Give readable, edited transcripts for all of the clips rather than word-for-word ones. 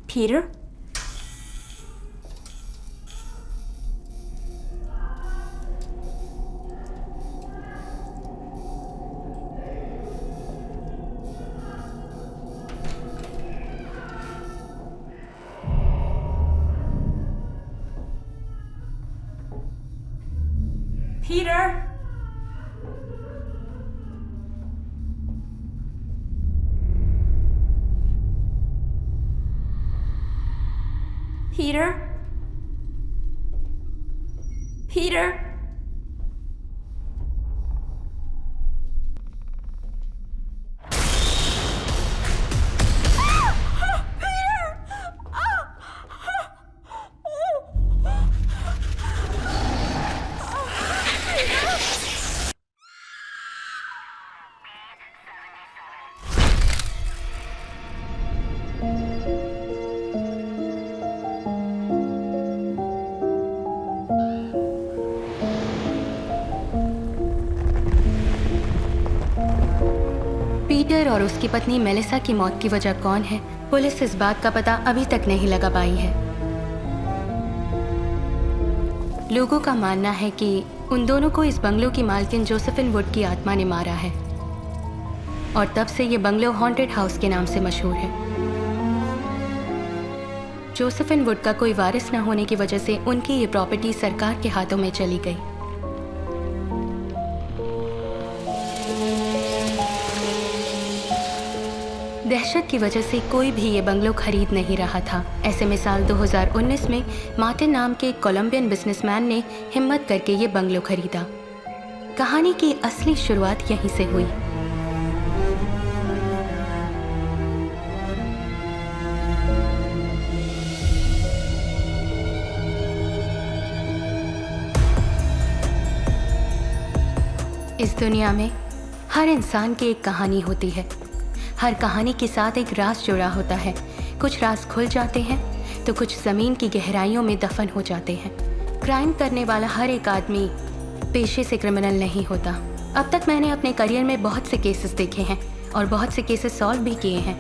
Peter? Peter? Peter? Peter? Peter और उसकी पत्नी मेलिसा की मौत की वजह कौन है, पुलिस इस बात का पता अभी तक नहीं लगा पाई है। लोगों का मानना है कि उन दोनों को इस बंगलो की मालकिन जोसेफिन वुड की आत्मा ने मारा है और तब से ये बंगलो हॉन्टेड हाउस के नाम से मशहूर है। जोसेफिन वुड का कोई वारिस न होने की वजह से उनकी ये प्रॉपर्टी सरकार के हाथों में चली गई। दहशत की वजह से कोई भी ये बंगलो खरीद नहीं रहा था। ऐसे में साल 2019 में मार्टिन नाम के एक कोलंबियन बिजनेसमैन ने हिम्मत करके ये बंगलो खरीदा। कहानी की असली शुरुआत यहीं से हुई। इस दुनिया में हर इंसान की एक कहानी होती है। हर कहानी के साथ एक राज जुड़ा होता है। कुछ राज खुल जाते हैं तो कुछ ज़मीन की गहराइयों में दफन हो जाते हैं। क्राइम करने वाला हर एक आदमी पेशे से क्रिमिनल नहीं होता। अब तक मैंने अपने करियर में बहुत से केसेस देखे हैं और बहुत से केसेस सॉल्व भी किए हैं,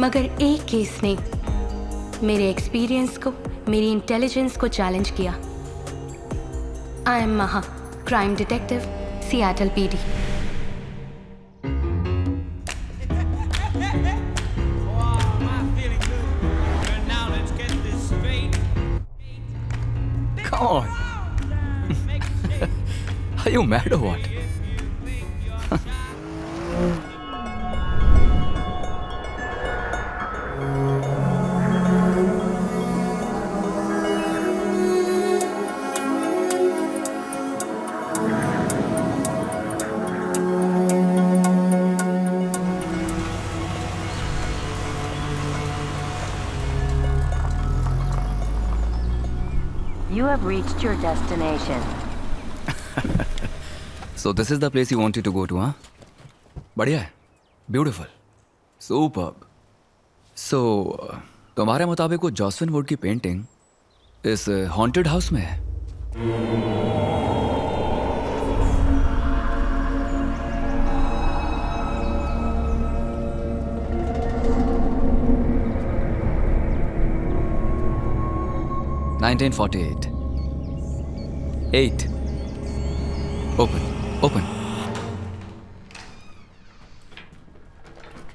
मगर एक केस ने मेरे एक्सपीरियंस को, मेरी इंटेलिजेंस को चैलेंज किया। I am Maha, crime detective, Seattle PD. Come on. Are you mad or what? You have reached your destination. So this is the place you wanted to go to, huh? बढ़िया है, beautiful, superb. So तुम्हारे मुताबिक वो जॉसविन would की painting इस haunted house में है. (1948) 8. Open.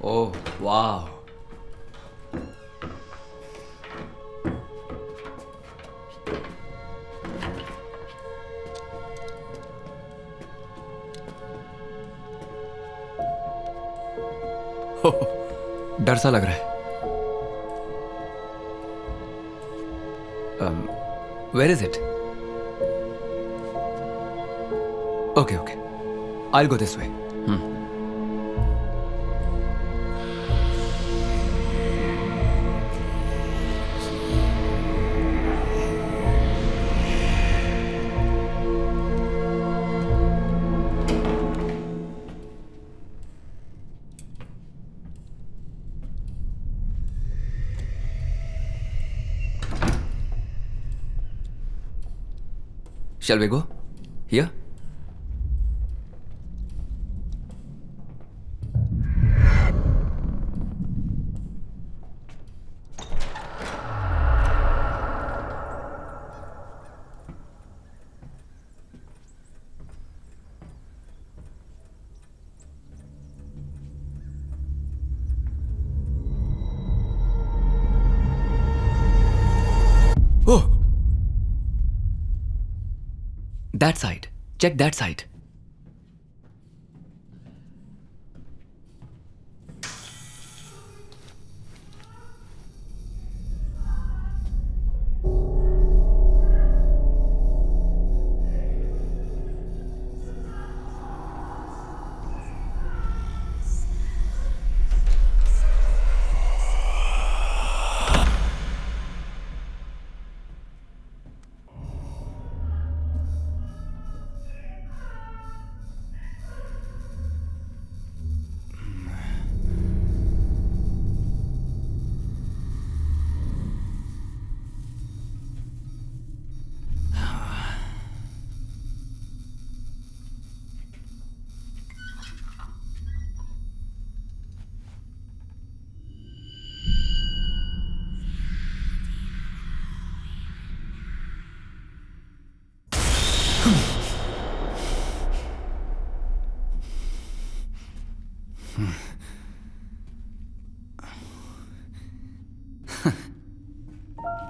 Oh, wow. Oh, डर सा लग रहा है. Where is it? Okay. I'll go this way. Shall we go? Here? Oh! That side. Check that side.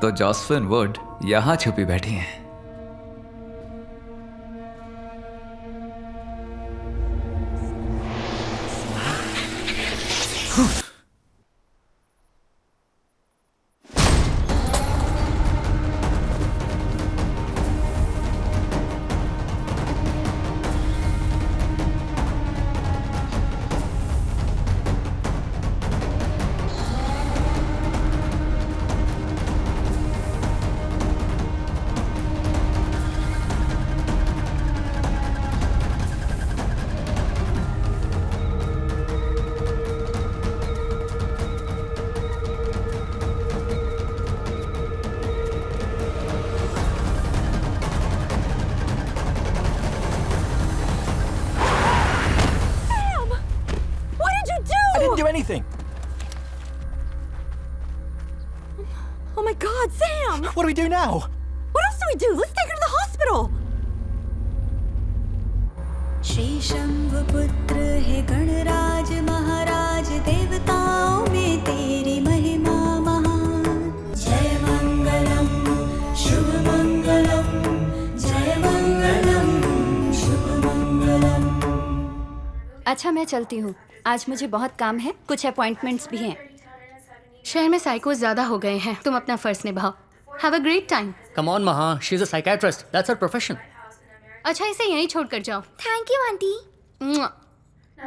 तो जॉसविन वुड यहां छुपी बैठी हैं. Anything. Oh my God, Sam! What do we do now? What else do we do? Let's take her to the hospital! Shri शंभुपुत्र है गणराज महाराज देवताओं में तेरी महिमा महान। जय मंगलम शुभ मंगलम, जय मंगलम शुभ मंगलम। अच्छा मैं चलती हूँ, आज मुझे बहुत काम है, कुछ अपॉइंटमेंट्स भी हैं। शहर में साइकोस ज्यादा हो गए हैं, तुम अपना फर्ज निभाओ। Have a great time. Come on, Maha. She's a psychiatrist. That's her profession. अच्छा इसे यहीं छोड़कर जाओ। Thank you aunty. मुआ।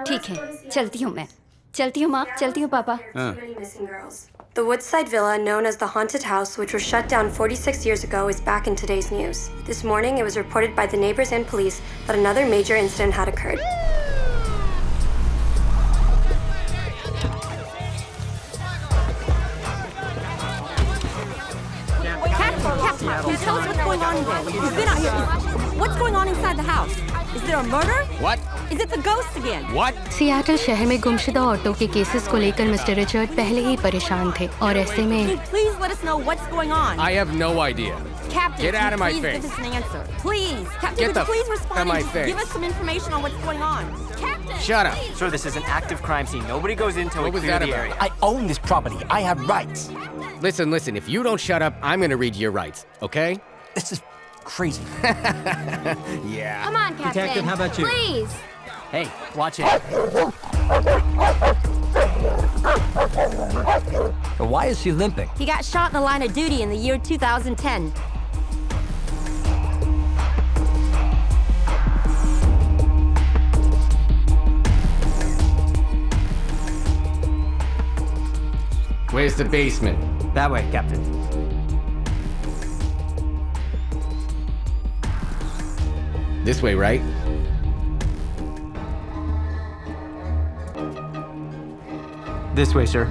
ठीक है, चलती हूँ मैं। चलती हूँ माँ, चलती हूँ पापा। The Woodside Villa, known as the Haunted House, which was shut down 46 years ago, is back in today's news. This morning, it was reported by the neighbors and police that another major incident had occurred. Captain, tell us what's going on in there. You've been out here. What's going on inside the house? Is there a murder? What? Is it the ghost again? What? Seattle शहर में गुमशुदा auto के cases को लेकर mister Richard पहले ही परेशान थे और ऐसे Can you में please let us know what's going on? I have no idea. Captain, Get can out you of my please face. give us an answer? Please. Captain, Get would the you please f- respond out of my and just face. give us some information on what's going on? Captain! Shut up. Sir, this is an active crime scene. Nobody goes in until What we was clear that the about? area. I own this property. I have rights. Listen, if you don't shut up, I'm gonna read your rights, okay? This is crazy. Yeah. Come on, Captain. Detective, how about you? Please. Hey, watch it. Why is she limping? He got shot in the line of duty in the year 2010. Where's the basement? That way, Captain. This way, right? This way, sir.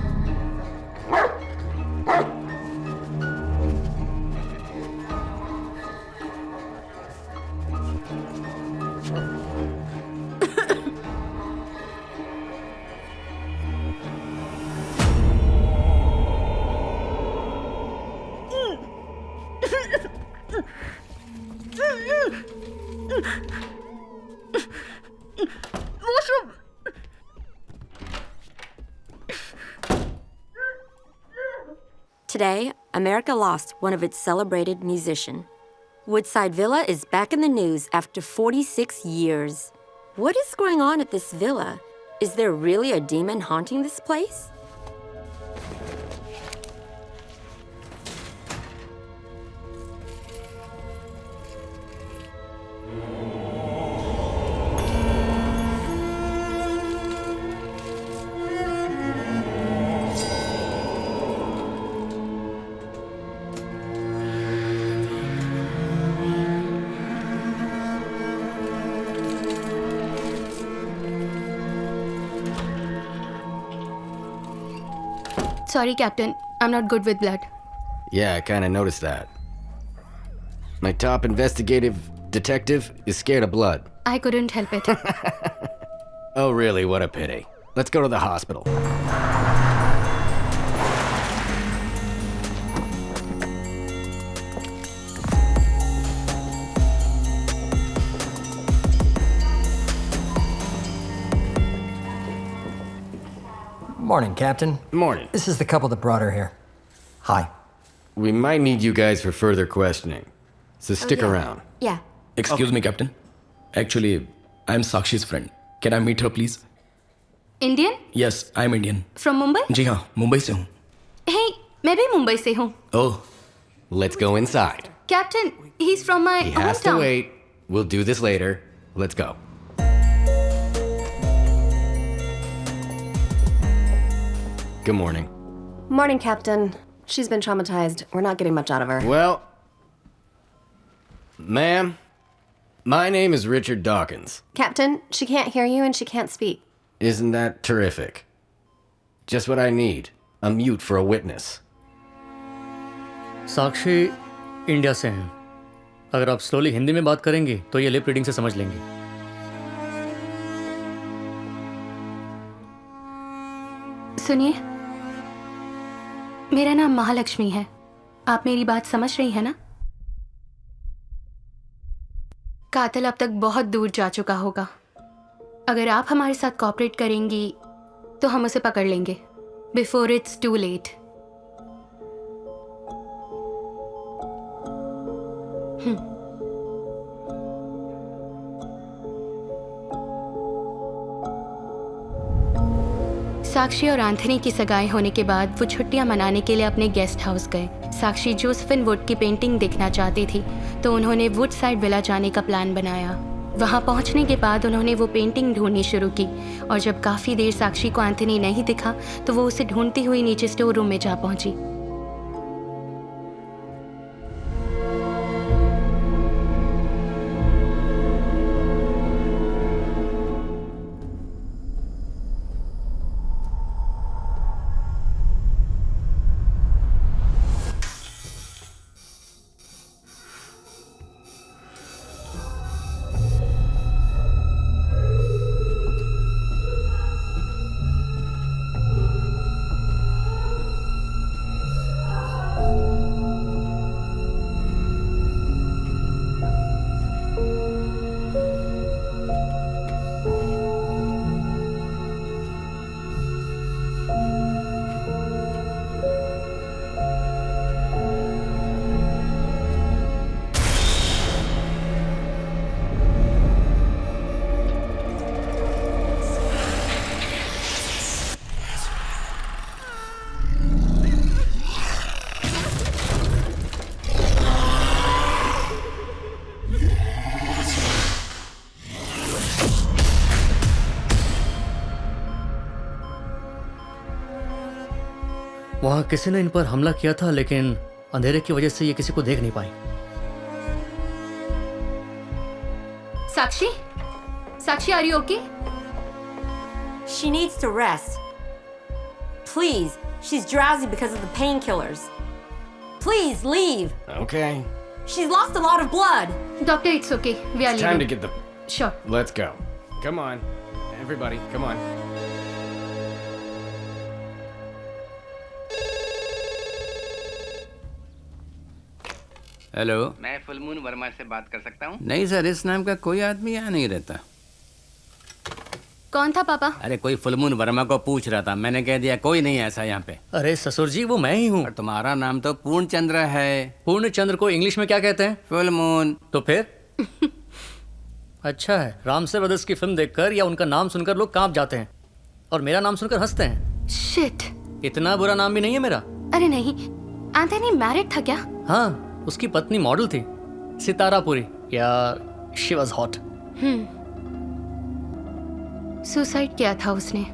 Today, America lost one of its celebrated musicians. Woodside Villa is back in the news after 46 years. What is going on at this villa? Is there really a demon haunting this place? Sorry captain, I am not good with blood. Yeah, I kinda noticed that. My top investigative detective is scared of blood. I couldn't help it. Oh, really? What a pity. Let's go to the hospital. Morning, Captain. Morning. This is the couple that brought her here. Hi. We might need you guys for further questioning, so stick around. Yeah. Excuse me, Captain. Actually, I'm Sakshi's friend. Can I meet her, please? Indian? Yes, I'm Indian. From Mumbai? जी हाँ, मुंबई से हूँ. हे, मैं भी मुंबई से हूँ। Oh, let's go inside. Captain, he is from my He has to hometown. wait. We'll do this later. Let's go. Good morning. Morning, Captain. She's been traumatized. We're not getting much out of her. Well, ma'am, my name is Richard Dawkins. Captain, she can't hear you and she can't speak. Isn't that terrific? Just what I need. A mute for a witness. Sakshi India से हैं। अगर आप slowly Hindi में बात करेंगे तो ये lip reading से समझ लेंगे। सुनिए, मेरा नाम महालक्ष्मी है। आप मेरी बात समझ रही हैं ना? कातिल अब तक बहुत दूर जा चुका होगा अगर आप हमारे साथ कॉपरेट करेंगी तो हम उसे पकड़ लेंगे बिफोर इट्स टू लेट। साक्षी और एंथनी की सगाई होने के बाद वो छुट्टियां मनाने के लिए अपने गेस्ट हाउस गए। साक्षी जोसेफिन वुड की पेंटिंग देखना चाहती थी तो उन्होंने वुडसाइड विला जाने का प्लान बनाया। वहां पहुंचने के बाद उन्होंने वो पेंटिंग ढूंढनी शुरू की और जब काफ़ी देर साक्षी को एंथनी नहीं दिखा तो वो उसे ढूंढती हुई नीचे स्टोर रूम में जा पहुंची। वहां किसी ने इन पर हमला किया था लेकिन अंधेरे की वजह से ये किसी को देख नहीं पाई। Sakshi, Sakshi, are you okay? She needs to rest. Please, she's drowsy because of the painkillers. Please leave. Okay. She's lost a lot of blood. Doctor, it's okay. We are It's time to leaving. get the. Sure. Let's go. Come on. Everybody, come on. Hello, मैं full moon Verma से बात कर सकता हूँ? नहीं sir, इस नाम का कोई आदमी यहाँ नहीं रहता। कौन था पापा? अरे कोई फुलमून वर्मा को पूछ रहा था, मैंने कह दिया कोई नहीं ऐसा यहाँ पे। अरे ससुर जी, वो मैं ही हूँ। और तुम्हारा नाम तो पूर्णचंद्र है। पूर्णचंद्र को इंग्लिश में क्या कहते हैं? फुलमून। तो फिर अच्छा है, रामसे ब्रदर्स की फिल्म देखकर या उनका नाम सुनकर लोग कांप जाते हैं और मेरा नाम सुनकर हंसते हैं। शिट, इतना बुरा नाम भी नहीं है मेरा। अरे नहीं, एंथनी मैरिड था क्या? हाँ, उसकी पत्नी मॉडल थी, सितारापुरी, या शी वाज हॉट। सुसाइड किया था उसने।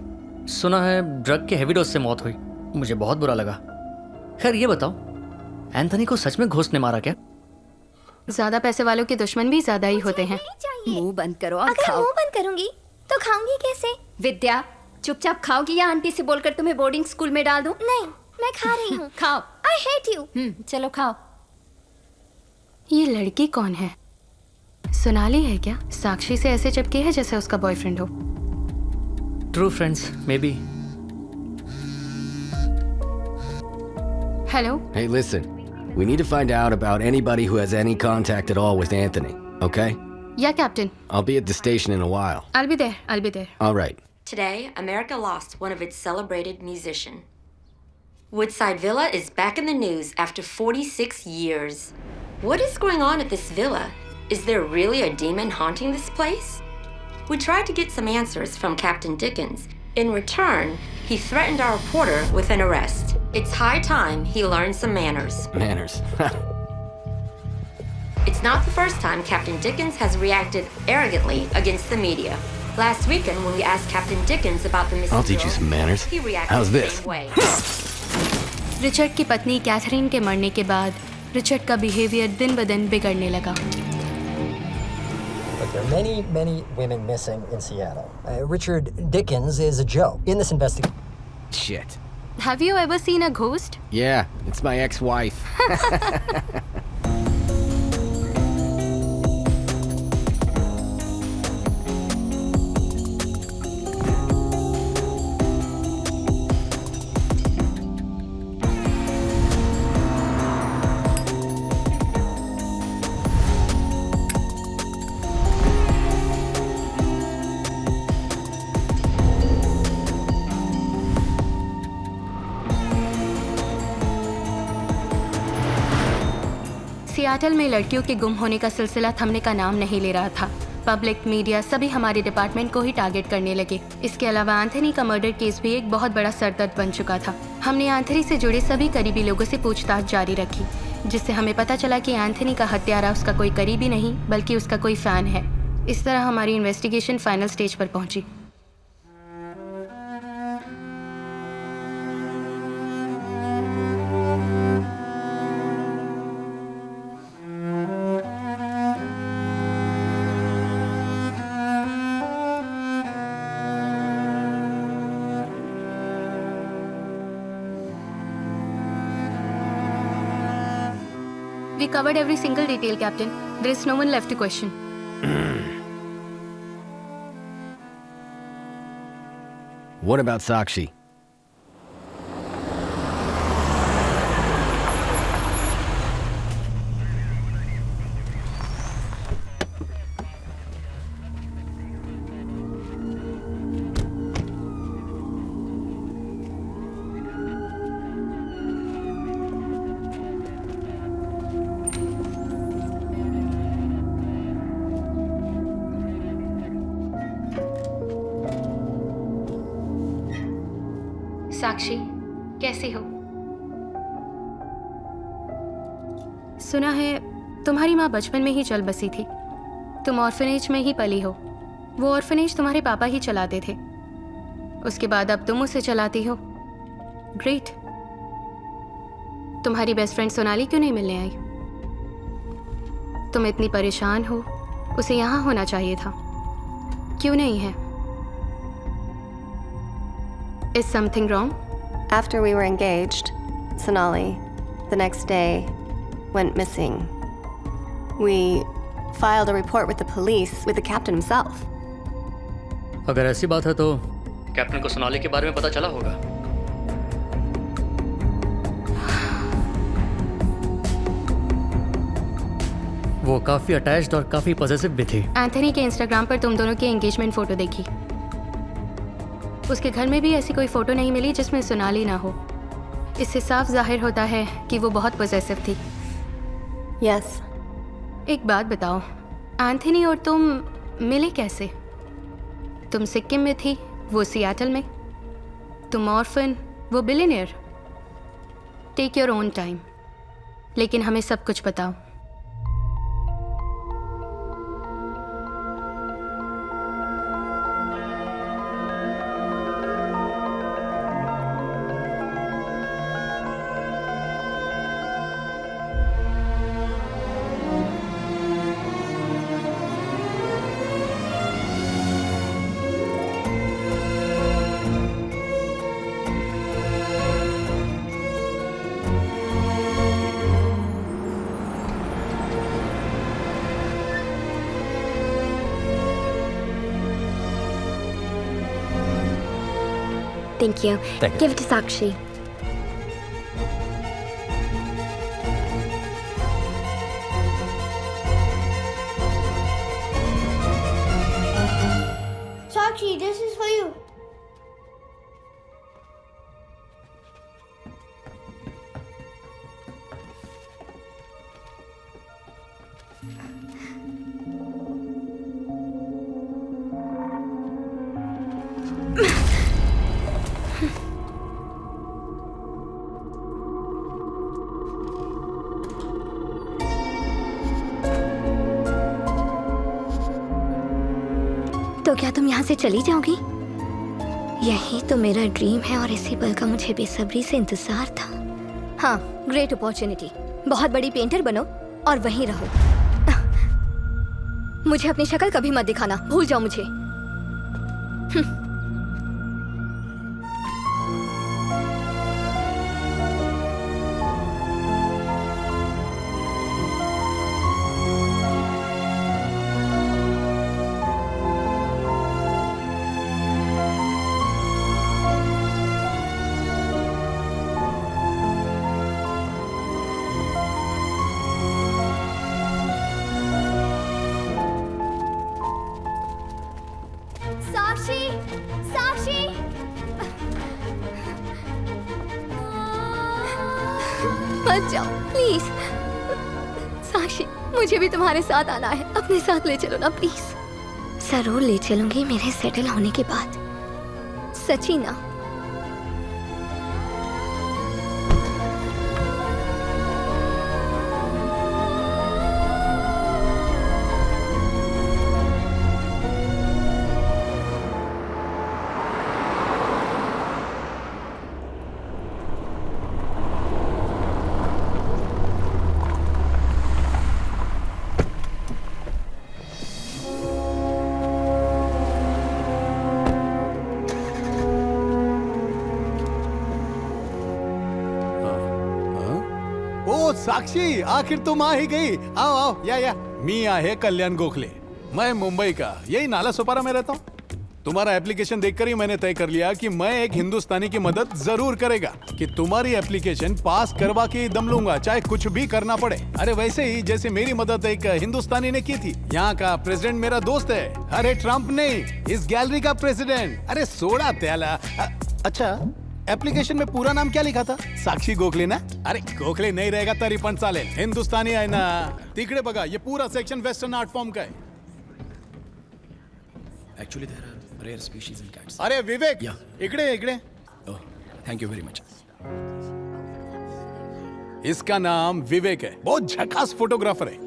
सुना है ड्रग के हेवी डोज से मौत हुई। मुझे बहुत बुरा लगा। खैर ये बताओ, एंथनी को सच में घोस्ट ने मारा क्या? ज्यादा पैसे वालों के दुश्मन भी ज्यादा ही होते हैं। मुंह बंद करो और अगर खाओ। मुंह बंद करूंगी तो खाऊंगी कैसे? विद्या, चुपचाप खाओगी या आंटी से बोलकर तुम्हें बोर्डिंग स्कूल में डाल दूं? नहीं, मैं खा रही हूँ। खाओ। I hate you. चलो खाओ। ये लड़की कौन है? सोनाली है क्या? साक्षी से ऐसे चिपके है जैसे उसका बॉयफ्रेंड हो। True friends may be. Hello. Hey, listen. We need to find out about anybody who has any contact at all with Anthony, okay? Yeah, Captain. I'll be at the station in a while. I'll be there. I'll be there. All right. Today, America lost one of its celebrated musicians. Woodside Villa is back in the news after 46 years. What is going on at this villa? Is there really a demon haunting this place? We tried to get some answers from Captain Dickens. In return, he threatened our reporter with an arrest. It's high time he learned some manners. Manners. It's not the first time Captain Dickens has reacted arrogantly against the media. Last weekend, when we asked Captain Dickens about the missing I'll teach you girl, some manners. he reacted How's the this? same way. Richard की पत्नी Catherine के मरने के बाद Richard का behaviour दिन ब दिन बिगड़ने लगा। But there are many, many women missing in Seattle. Richard Dickens is a joke. In this investigation. Shit. Have you ever seen a ghost? Yeah, it's my ex-wife. Seattle में लड़कियों के गुम होने का सिलसिला थमने का नाम नहीं ले रहा था। पब्लिक, मीडिया सभी हमारे डिपार्टमेंट को ही टारगेट करने लगे। इसके अलावा एंथनी का मर्डर केस भी एक बहुत बड़ा सरदर्द बन चुका था। हमने एंथनी से जुड़े सभी करीबी लोगों से पूछताछ जारी रखी, जिससे हमें पता चला कि एंथनी का हत्यारा उसका कोई करीबी नहीं बल्कि उसका कोई फ़ैन है। इस तरह हमारी इन्वेस्टिगेशन फाइनल स्टेज पर पहुंची। We covered every single detail, Captain. There is no one left to question. What about Sakshi? साक्षी, कैसी हो? सुना है तुम्हारी माँ बचपन में ही चल बसी थी। तुम ऑर्फनेज में ही पली हो। वो ऑर्फनेज तुम्हारे पापा ही चलाते थे। उसके बाद अब तुम उसे चलाती हो। ग्रेट। तुम्हारी बेस्ट फ्रेंड सोनाली क्यों नहीं मिलने आई? तुम इतनी परेशान हो, उसे यहाँ होना चाहिए था। क्यों नहीं है? Is something wrong? After we were engaged, Sonali, the next day, went missing. We filed a report with the police, with the captain himself. अगर ऐसी बात है तो कैप्टन को सोनाली के बारे में पता चला होगा। वो काफी अटैच्ड और काफी पॉजिटिव भी थी। एंथनी के इंस्टाग्राम पर तुम दोनों की एंगेजमेंट फोटो देखी। उसके घर में भी ऐसी कोई फोटो नहीं मिली जिसमें सोनाली ना हो। इससे साफ जाहिर होता है कि वो बहुत पॉजेसिव थी। Yes. एक बात बताओ, एंथनी और तुम मिले कैसे? तुम सिक्किम में थी, वो सियाटल में। तुम ऑर्फन, वो billionaire. Take your own time, लेकिन हमें सब कुछ बताओ। Thank you. Thank you. Give it to Sakshi. Sakshi, this is for you. तो क्या तुम यहाँ से चली जाओगी? यही तो मेरा ड्रीम है और इसी पल का मुझे बेसब्री से इंतजार था। हाँ, ग्रेट अपॉर्चुनिटी। बहुत बड़ी पेंटर बनो और वहीं रहो। मुझे अपनी शक्ल कभी मत दिखाना, भूल जाओ मुझे। साक्षी, साक्षी, मत जाओ प्लीज। मुझे भी तुम्हारे साथ आना है, अपने साथ ले चलो ना प्लीज। जरूर ले चलूंगी मेरे सेटल होने के बाद, सच्ची ना। ओ साक्षी, आखिर तुम आ ही गई। आओ आओ, या मी आहे कल्याण गोखले, मैं मुंबई का, यही नाला सोपारा में रहता हूँ। तुम्हारा एप्लीकेशन देखकर ही मैंने तय कर लिया कि मैं एक हिंदुस्तानी की मदद जरूर करेगा, कि तुम्हारी एप्लीकेशन पास करवा के ही दम लूंगा, चाहे कुछ भी करना पड़े। अरे वैसे ही जैसे मेरी मदद एक हिंदुस्तानी ने की थी। यहाँ का प्रेसिडेंट मेरा दोस्त है। अरे ट्रम्प नहीं, इस गैलरी का प्रेसिडेंट। अरे सोडा त्याला। अच्छा, एप्लीकेशन में पूरा नाम क्या लिखा था? साक्षी गोखले ना? अरे गोखले नहीं रहेगा तरी पण चालेल, हिंदुस्तानी आहे ना। तिकडे बघा, ये पूरा सेक्शन वेस्टर्न आर्ट फॉर्म का है। Actually, there are rare species in cats. अरे विवेक, इकडे इकडे। Oh, thank you very much. इसका नाम विवेक है, बहुत झकास फोटोग्राफर है,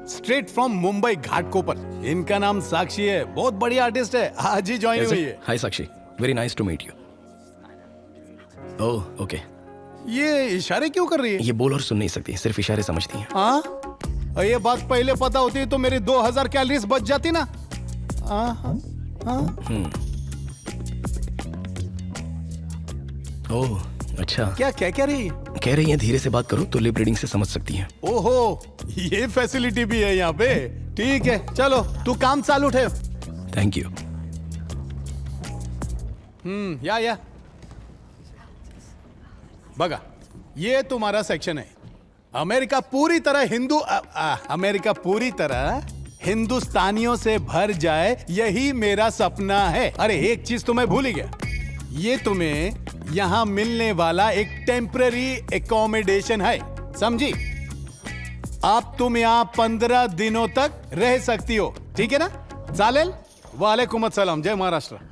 स्ट्रेट फ्रॉम मुंबई घाटकोपर। इनका नाम साक्षी है, बहुत बड़ी आर्टिस्ट है, आज ही ज्वाइन हुई है। Hi Sakshi, very nice to meet you. Oh, okay. ये इशारे क्यों कर रही है? ये बोल और सुन नहीं सकती, सिर्फ इशारे समझती हैं। हाँ, ये बात पहले पता होती तो मेरी 2000 कैलोरीज बच जाती ना। ओह, अच्छा। क्या क्या कह रही? कह रही हैं धीरे से बात करो तो लिप रीडिंग से समझ सकती हैं। ओहो, ये फैसिलिटी भी है यहाँ पे। ठीक है, चलो तू काम चालू ठेव। Thank you. या बघा, ये तुम्हारा सेक्शन है। अमेरिका पूरी तरह हिंदुस्तानियों से भर जाए, यही मेरा सपना है। अरे एक चीज तो मैं भूल ही गया, ये तुम्हें यहाँ मिलने वाला एक टेम्पररी एकोमोडेशन है, समझी? अब तुम यहाँ 15 दिनों तक रह सकती हो, ठीक है ना? चालेल? वालेकुम अस्सलाम, जय Maharashtra.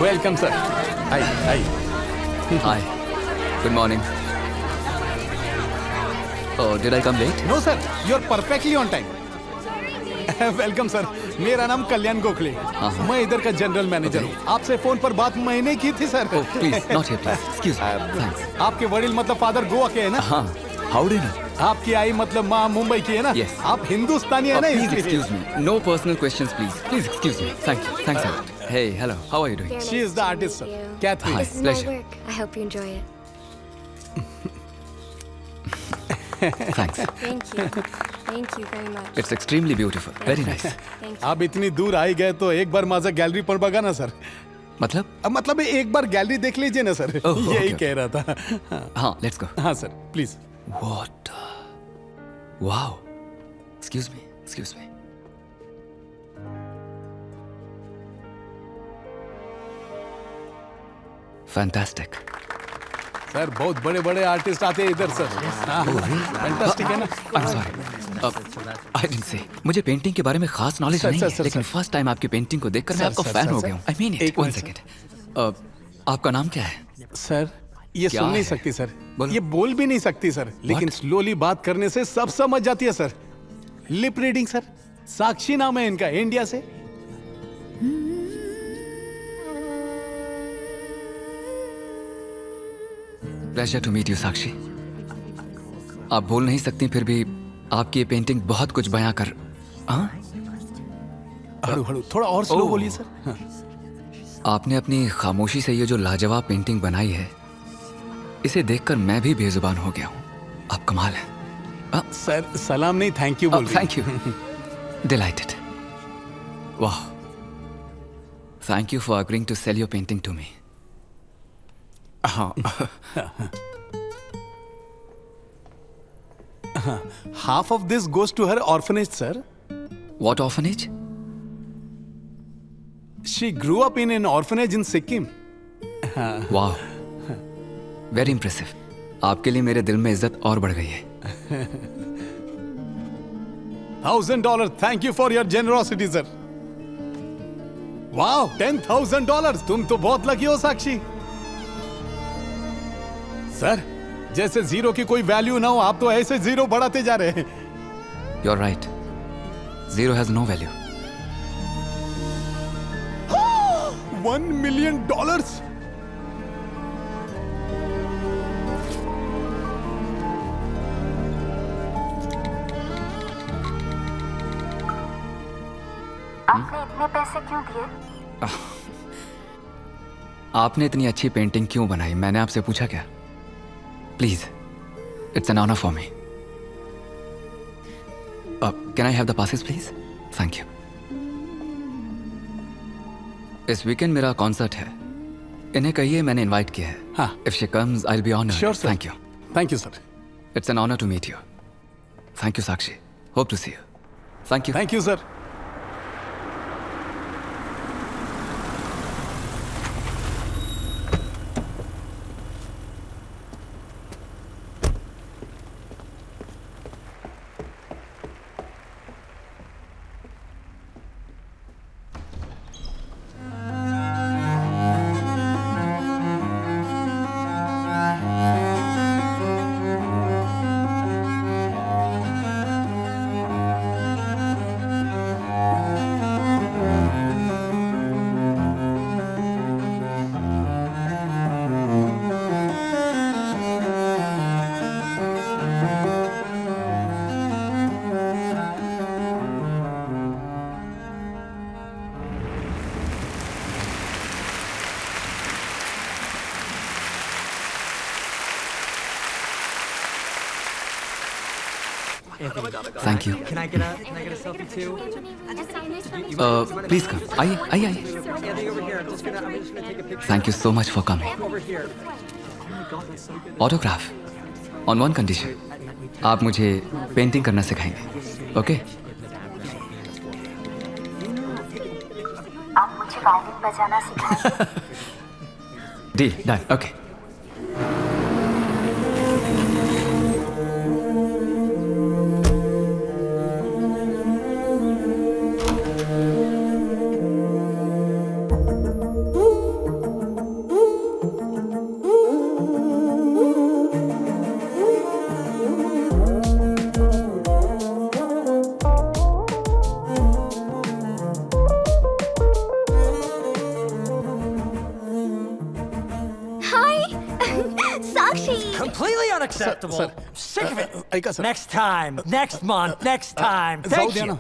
Welcome, sir. Hi. Hi. Good morning. Oh, did I come late? No, sir. You're perfectly on time. Welcome sir, मेरा नाम कल्याण गोखले, मैं इधर का जनरल मैनेजर हूँ। आपसे फोन पर बात मैंने की थी sir. Please not here please, excuse me. आपके वडील मतलब फादर गोवा के है ना? हाँ, हाउ डू यू नो? आपकी आई मतलब माँ मुंबई की है ना? Yes. आप हिंदुस्तानी है ना? Please excuse me. No personal questions, please. Please excuse me. Thank you. Thanks a lot. Hey, hello. How are you doing? She is the artist, sir. Catherine. Hi, This is my pleasure. work. I hope you enjoy it. Thanks. Thank you very much. It's extremely beautiful. Very nice. आप इतनी दूर आई गए तो एक बार माझा gallery पर बघा ना सर। मतलब एक बार गैलरी देख लीजिए ना सर। यही कह रहा था। हाँ, let's go. हाँ sir, please. What? Wow. Excuse me. Fantastic. Sir बहुत बड़े बड़े आर्टिस्ट आते हैं इधर सर। फैंटास्टिक है ना? I'm sorry. I didn't say. मुझे पेंटिंग के बारे में खास नॉलेज नहीं है, लेकिन फर्स्ट टाइम आपकी पेंटिंग को देखकर मैं आपका फैन हो गया हूँ। I mean it. One second. आपका नाम क्या है? सर ये सुन नहीं सकती सर, ये बोल भी नहीं सकती सर, लेकिन स्लोली बात करने से सब समझ जाती है सर। Lip reading sir. साक्षी नाम है इनका, इंडिया से। Pleasure to meet you Sakshi. आप बोल नहीं सकती, फिर भी आपकी ये पेंटिंग बहुत कुछ बयां कर। हड़ू थोड़ा और स्लो बोलिए सर। आपने अपनी खामोशी से ये जो लाजवाब पेंटिंग बनाई है, इसे देखकर मैं भी बेजुबान हो गया हूँ। आप कमाल है। सर सलाम नहीं, थैंक यू बोल। Thank you. डिलाइटेड। वाह। Thank you for agreeing to sell your painting to me. हाँ। Half of this goes to her orphanage sir. What orphanage? She grew up in an orphanage in Sikkim. Wow. Very impressive. आपके लिए मेरे दिल में इज्जत और बढ़ गई है. $1,000. Thank you for your generosity, sir. Wow, $10,000. तुम तो बहुत लकी हो साक्षी. सर, जैसे जीरो की कोई वैल्यू ना हो, आप तो ऐसे जीरो बढ़ाते जा रहे हैं. You're right. Zero has no value. $1 million. आपने इतने पैसे क्यों दिए? आपने इतनी अच्छी पेंटिंग क्यों बनाई, मैंने आपसे पूछा क्या? Please, it's an honour for me. Can I have the passes please? Thank you. इस वीकेंड मेरा कॉन्सर्ट है. इन्हें कहिए मैंने इनवाइट किया है. हाँ. If she comes I will be honoured. Sure sir. Thank you. Thank you sir. It's an honour to meet you. Thank you Sakshi. Hope to see you. Thank you. Thank you sir. Thank you. Can I get a selfie too? Please come. आइए आइए आइए. Thank you so much for coming. Autograph. On one condition. आप मुझे painting करना सिखाएंगे. Okay? आप मुझे violin बजाना सिखाएंगे? Deal. Done. Okay. Completely unacceptable. Sir, Sick of it. ऐका sir. Next time. Next month. Next time. जाओ Thank दिया you. ना.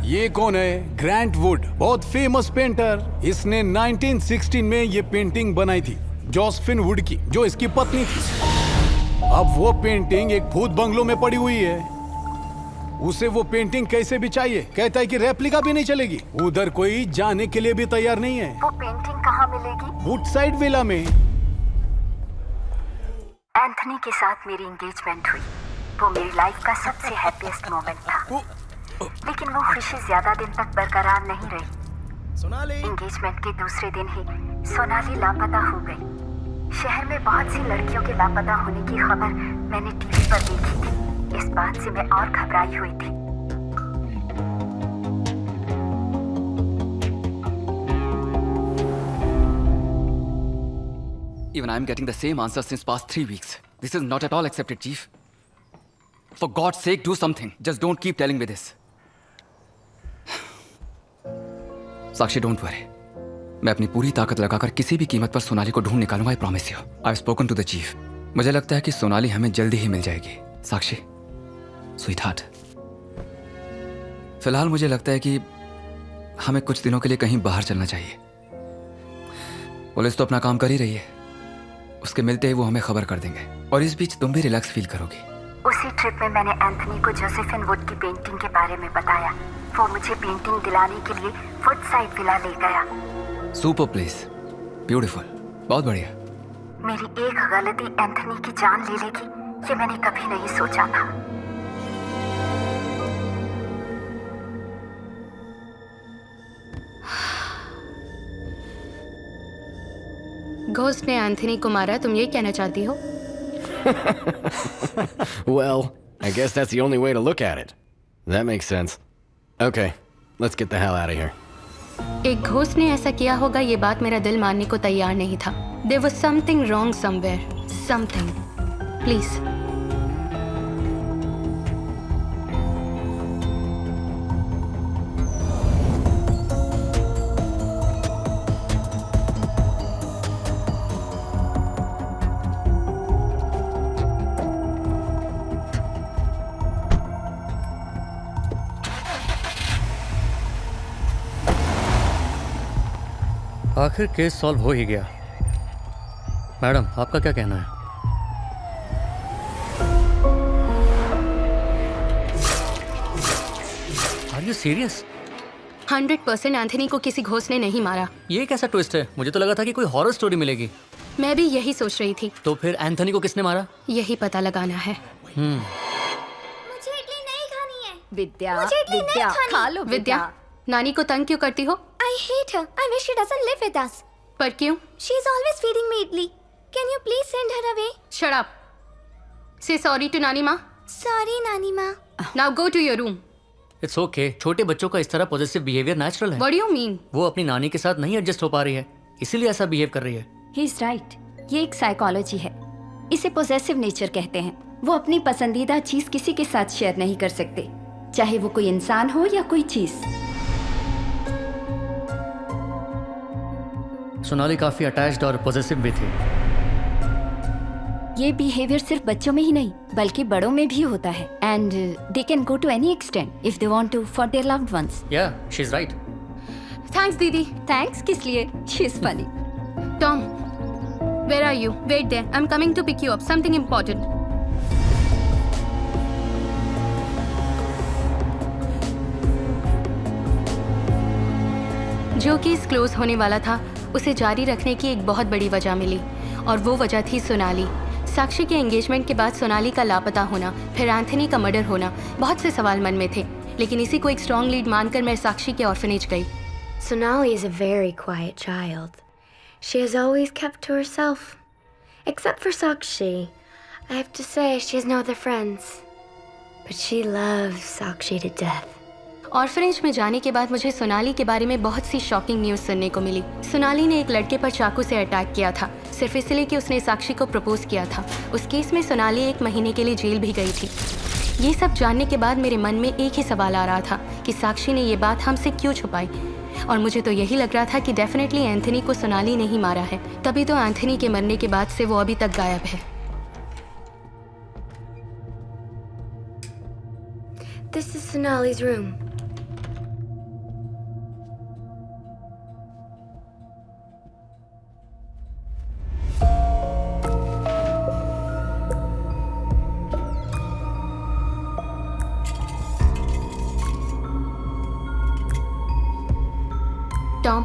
ये कौन है? Grant would. बहुत फेमस पेंटर. इसने 1916 में ये पेंटिंग बनाई थी जोसेफिन वुड की, जो इसकी पत्नी थी. अब वो पेंटिंग एक भूत बंगलों में पड़ी हुई है. उसे वो पेंटिंग कैसे भी चाहिए. कहता है कि रेप्लिका भी नहीं चलेगी. उधर कोई जाने के लिए भी तैयार नहीं है. वो पेंटिंग कहाँ मिलेगी? वुडसाइड विला में. एंथनी के साथ मेरी एंगेजमेंट हुई. वो मेरी लाइफ का सबसे हैप्पीएस्ट मोमेंट था. लेकिन वो खुशी ज्यादा दिन तक बरकरार नहीं रही. एंगेजमेंट के दूसरे दिन ही सोनाली लापता हो गई. शहर में बहुत सी लड़कियों के लापता होने की खबर मैंने टीवी पर देखी थी. इस बात से मैं और घबराई हुई थी. Even I am getting the same answer since past 3 weeks. This is not at all accepted, Chief. For God's sake, do something. Just don't keep telling me this. Sakshi, don't worry. मैं अपनी पूरी ताकत लगाकर किसी भी कीमत पर सोनाली को ढूंढ निकालूंगा. I promise you. I've spoken to the chief. मुझे लगता है कि सोनाली हमें जल्दी ही मिल जाएगी. साक्षी, स्वीटहार्ट, फिलहाल मुझे लगता है कि हमें कुछ दिनों के लिए कहीं बाहर चलना चाहिए. पुलिस तो अपना काम कर ही रही है. उसके मिलते ही वो हमें खबर कर देंगे. और इस बीच तुम भी रिलैक्स फील करोगी. उसी ट्रिप में मैंने एंथनी को जोसेफिन वुड की पेंटिंग के बारे में बताया. वो मुझे पेंटिंग दिलाने के लिए वुडसाइड विला ले गया. सुपर प्लेस, ब्यूटीफुल, बहुत बढ़िया. मेरी एक गलती एंथनी की जान ले लेगी, ये मैंने कभी नहीं सोचा था. घोस्ट ने एंथनी को मारा, तुम ये कहना चाहती हो? Well, I guess that's the only way to look at it. That makes sense. Okay, let's get the hell out of here. एक घोस्ट ने ऐसा किया होगा, ये बात मेरा दिल मानने को तैयार नहीं था. There was something wrong somewhere. Something. Please. आखिर केस सॉल्व हो ही गया. मैडम, आपका क्या कहना है? Are you serious? 100% एंथनी को किसी घोस्ट ने नहीं मारा. ये कैसा ट्विस्ट है? मुझे तो लगा था कि कोई हॉरर स्टोरी मिलेगी. मैं भी यही सोच रही थी. तो फिर एंथनी को किसने मारा? यही पता लगाना है. मुझे इडली नहीं खानी है. विद्या, मुझे इडली नहीं विद्या, खानी. खा लो विद्या, नानी को तंग क्यों करती हो? I hate her. I wish she doesn't live with us. पर क्यों? She is always feeding me idli. Can you please send her away? Shut up. Say sorry to नानी माँ. Sorry, Nani Ma. Now go to your room. It's okay. छोटे बच्चों का इस तरह positive behaviour natural है. What do you mean? वो अपनी नानी के साथ नहीं एडजस्ट हो पा रही है, इसीलिए ऐसा बिहेव कर रही है. He is right. ये एक साइकोलॉजी है. इसे पोजेसिव नेचर कहते हैं. वो अपनी पसंदीदा चीज किसी के साथ शेयर नहीं कर सकते, चाहे वो कोई इंसान हो या कोई चीज. सोनाली काफी अटैच्ड और पॉजिटिव भी थी. ये बिहेवियर सिर्फ बच्चों में ही नहीं बल्कि बड़ों में भी होता है. And they can go to any extent if they want to for their loved ones. Yeah, she is right. Thanks दीदी. थैंक्स किस लिए? She is funny. Tom, where are you? Wait there. I'm coming to pick you up. Something important. जो case close होने वाला था उसे जारी रखने की एक बहुत बड़ी वजह मिली, और वो वजह थी सोनाली. साक्षी के एंगेजमेंट के बाद सोनाली का लापता होना, फिर एंथनी का मर्डर होना. बहुत से सवाल मन में थे, लेकिन इसी को एक स्ट्रॉन्ग लीड मानकर मैं साक्षी के ऑर्फनेज गई. Sonali is a very quiet child. She has always kept to herself. Except for Sakshi. I have to say, she has no other friends. But she loves Sakshi to death. Orphanage में जाने के बाद मुझे सोनाली के बारे में बहुत सी shocking news सुनने को मिली. सोनाली ने एक लड़के पर चाकू से अटैक किया था, सिर्फ इसलिए कि उसने साक्षी को प्रपोज किया था. उस केस में सोनाली 1 महीने के लिए जेल भी गई थी. ये सब जानने के बाद मेरे मन में एक ही सवाल आ रहा था कि साक्षी ने ये बात हमसे क्यों छुपाई. और मुझे तो यही लग रहा था कि डेफिनेटली एंथनी को सोनाली ने ही मारा है. तभी तो एंथनी के मरने के बाद से वो अभी तक गायब है. This is Sonali's room. Tom.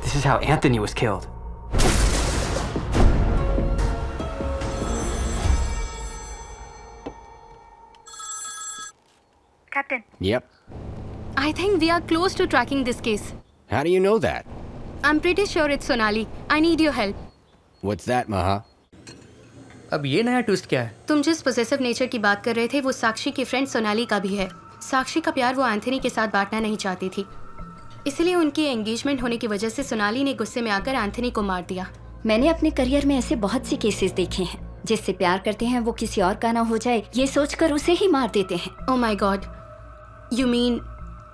This is how Anthony was killed. Captain. Yep. I think we are close to tracking this case. How do you know that? I'm pretty sure it's Sonali. I need your help. What's that, Maha? अब ये नया twist क्या है? तुम जिस possessive nature की बात कर रहे थे वो साक्षी की फ्रेंड सोनाली का भी है. साक्षी का प्यार वो एंथनी के साथ बांटना नहीं चाहती थी, इसलिए उनकी एंगेजमेंट होने की वजह से सोनाली ने गुस्से में आकर एंथनी को मार दिया. मैंने अपने करियर में ऐसे बहुत से केसेस देखे हैं. जिससे प्यार करते हैं वो किसी और का ना हो जाए ये सोचकर उसे ही मार देते हैं. Oh my God. You mean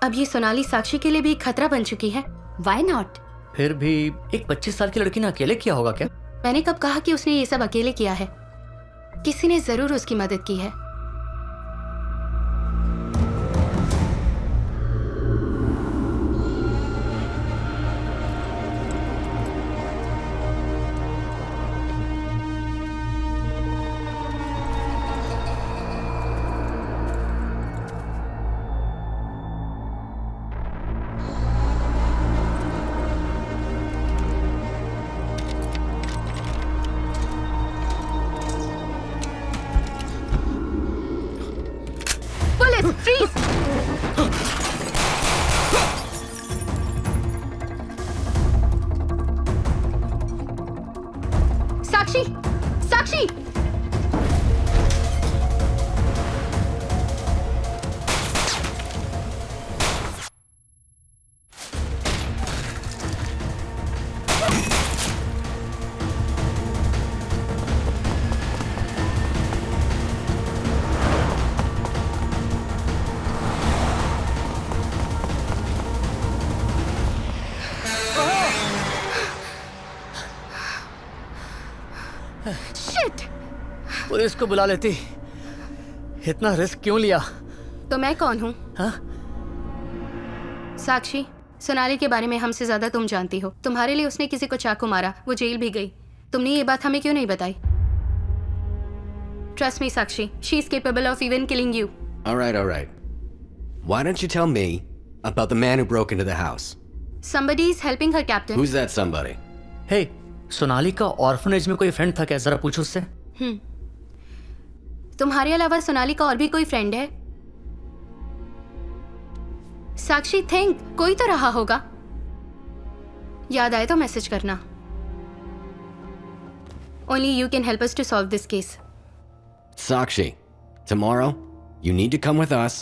अब ये सोनाली साक्षी के लिए भी खतरा बन चुकी है? Why not? फिर भी एक 25 साल की लड़की ने अकेले किया होगा क्या? मैंने कब कहा कि उसने ये सब अकेले किया है? किसी ने जरूर उसकी मदद की है. Freeze! साक्षी! साक्षी! पुलिस को बुला लेती। इतना रिस्क क्यों लिया? तो मैं कौन हूँ? हाँ? साक्षी, सोनाली के बारे में हमसे ज्यादा तुम जानती हो। तुम्हारे लिए उसने किसी को चाकू मारा, वो जेल भी गई। तुमने ये बात हमें क्यों नहीं बताई? Trust me Sakshi, she is capable of even killing you. All right. Why don't you tell me about the man who broke into the house? Somebody is helping her, Captain. Who's that somebody? Hey, Sonali का orphanage में कोई friend था क्या? जरा पूछो उससे। तुम्हारे अलावा सोनाली का और भी कोई फ्रेंड है? साक्षी, थिंक, कोई तो रहा होगा। याद आए तो मैसेज करना। Only you can help us to solve this case. Sakshi, tomorrow you need to come with us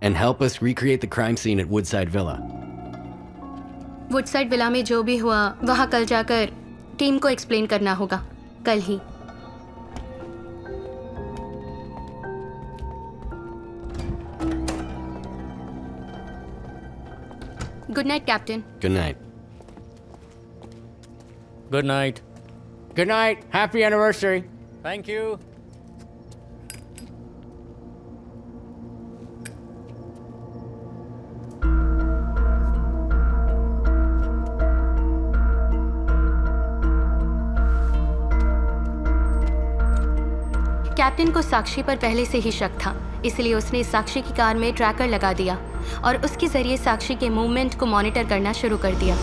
and help us recreate the crime scene at Woodside Villa. Woodside villa में जो भी हुआ वहां कल जाकर टीम को explain करना होगा, कल ही। Good night captain. Good night. Good night. Good night. Happy anniversary. Thank you. Captain को साक्षी पर पहले से ही शक था, इसलिए उसने साक्षी की कार में ट्रैकर लगा दिया और उसके जरिए साक्षी के मूवमेंट को मॉनिटर करना शुरू कर दिया।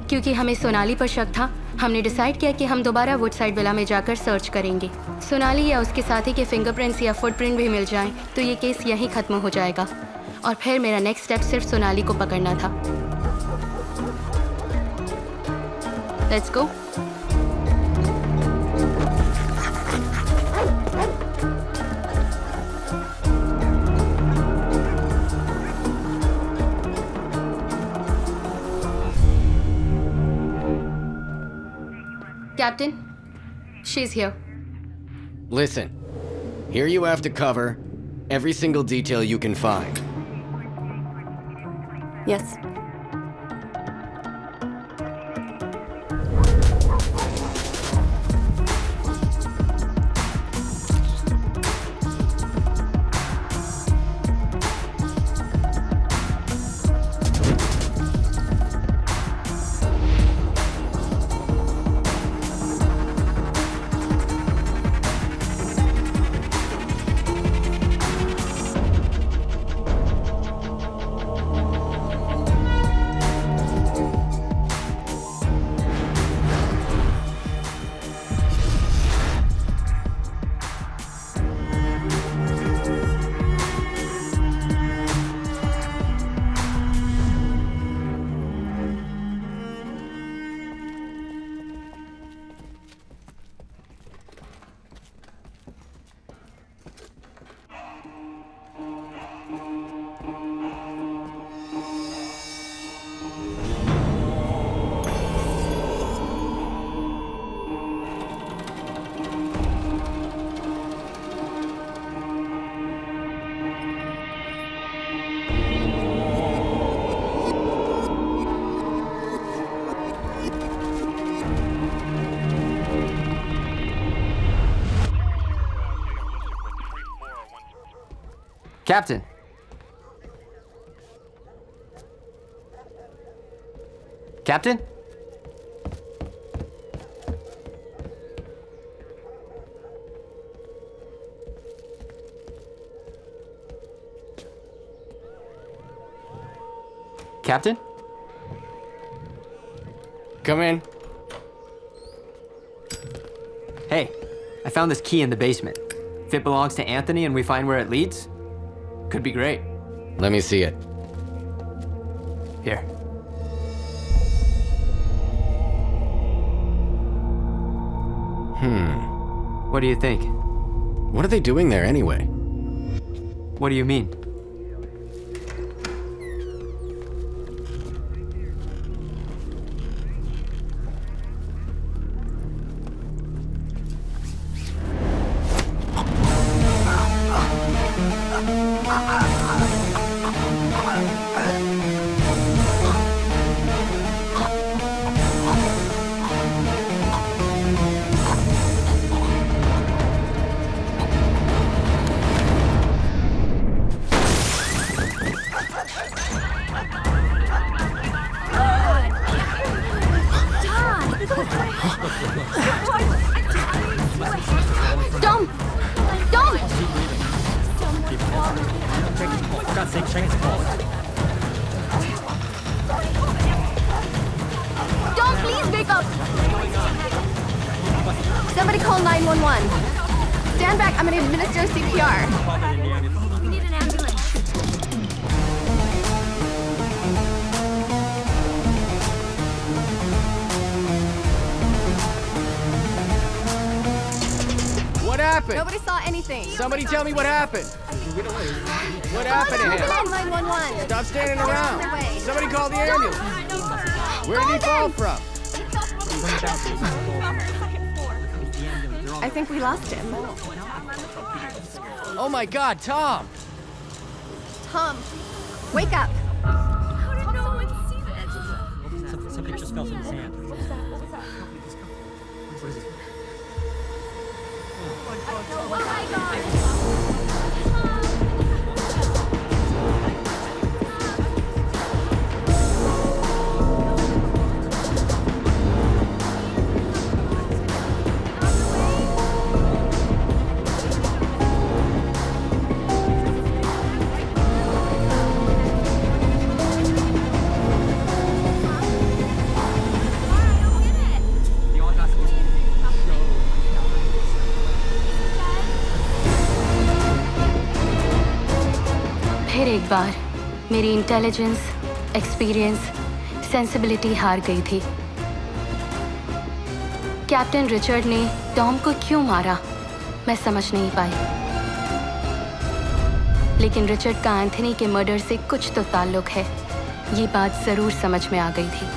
क्योंकि हमें सोनाली पर शक था, हमने डिसाइड किया कि हम दोबारा वुडसाइड विला में जाकर सर्च करेंगे। सोनाली या उसके साथी के फिंगरप्रिंट्स या फुटप्रिंट भी मिल जाएं, तो ये केस यहीं खत्म हो जाएगा। और फिर मेरा नेक्स्ट स्टेप सिर्फ सोनाली को पकड़ना था। Let's go. Captain, she's here. Listen, here you have to cover every single detail you can find. Yes. Captain. Captain? Captain? Come in. Hey, I found this key in the basement. If it belongs to Anthony and we find where it leads, could be great. Let me see it. Here. What do you think? What are they doing there anyway? What do you mean? Tom! Tom! Tom, please wake up! Somebody call 911. Stand back, I'm gonna administer CPR. We need an ambulance. What happened? Nobody saw anything. Somebody tell me what happened. What happened to him? Ambulance 911. Stop standing around. Somebody call the ambulance. Where did he fall from? I think we lost him. Oh my God, Tom! Tom, wake up. How did no one see this? Something just fell from the sand. Oh my God! फिर एक बार मेरी intelligence, experience, sensibility हार गई थी। Captain Richard ने Tom को क्यों मारा मैं समझ नहीं पाई, लेकिन रिचर्ड का एंथनी के मर्डर से कुछ तो ताल्लुक है, ये बात जरूर समझ में आ गई थी।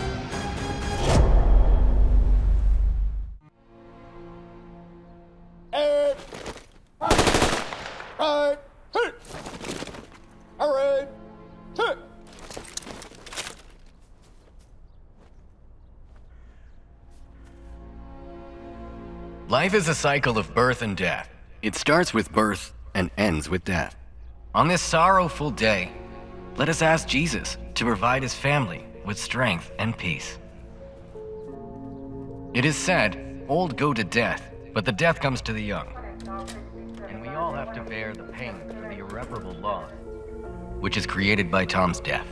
Life is a cycle of birth and death. It starts with birth and ends with death. On this sorrowful day, let us ask Jesus to provide his family with strength and peace. It is said, old go to death, but the death comes to the young. And we all have to bear the pain of the irreparable loss, which is created by Tom's death.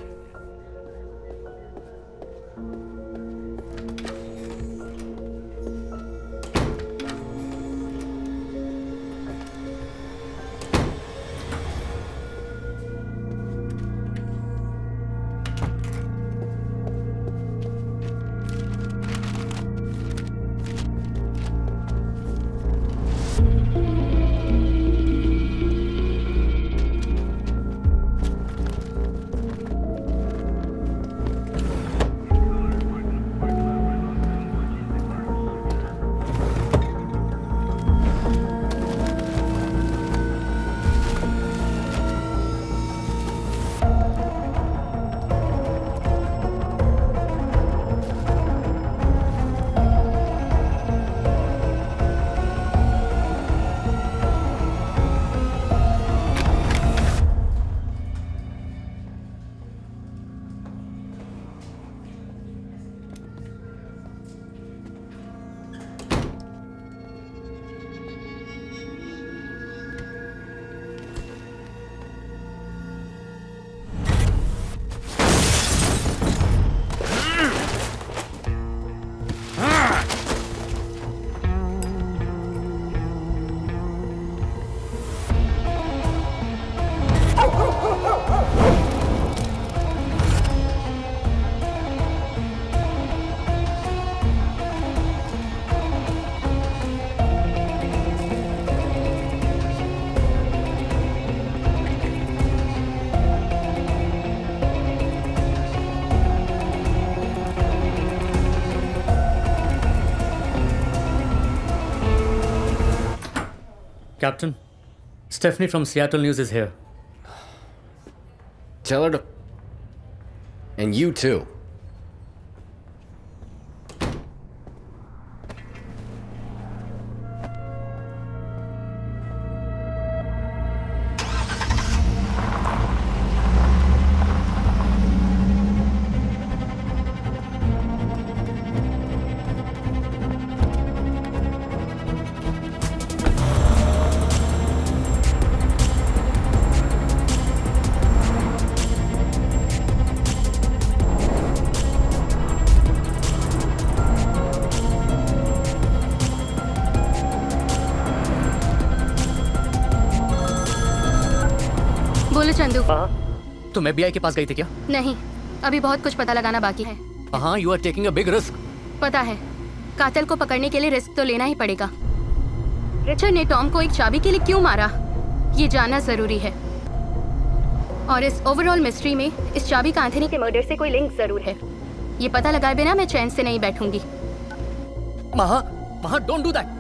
Captain, Stephanie from Seattle News is here. Tell her to. And you too. बोलो चंदू। तुम FBI के पास गई थी क्या? नहीं, अभी बहुत कुछ पता लगाना बाकी है। हाँ, you are taking a big risk. पता है, कातिल को पकड़ने के लिए रिस्क तो लेना ही पड़ेगा। रिचर्ड ने टॉम को एक चाबी के लिए क्यों मारा, ये जानना जरूरी है। और इस ओवरऑल मिस्ट्री में इस चाबी का एंथनी के मर्डर से कोई लिंक जरूर है। ये पता लगाए बिना मैं चैन से नहीं बैठूंगी। महा, don't do that.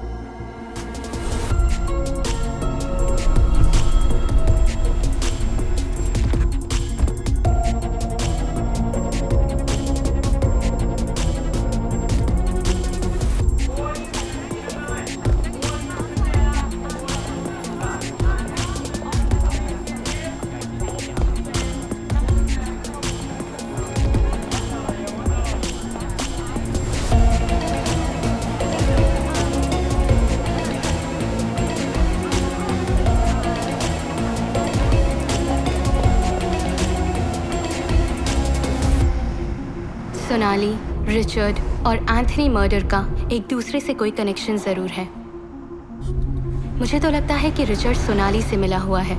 Sonali, Richard और एंथनी मर्डर का एक दूसरे से कोई कनेक्शन जरूर है। मुझे तो लगता है कि रिचर्ड सोनाली से मिला हुआ है।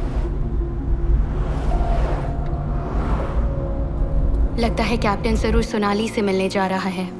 लगता है कैप्टन जरूर सोनाली से मिलने जा रहा है।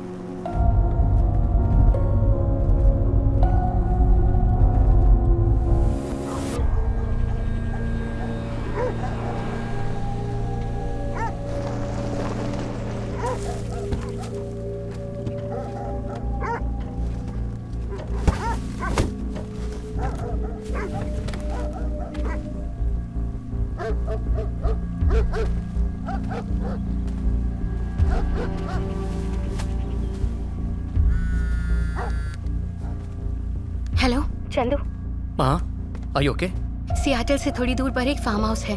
हेलो चंदू। हाँ, आर यू ओके? सियाटल से थोड़ी दूर पर एक फार्म हाउस है।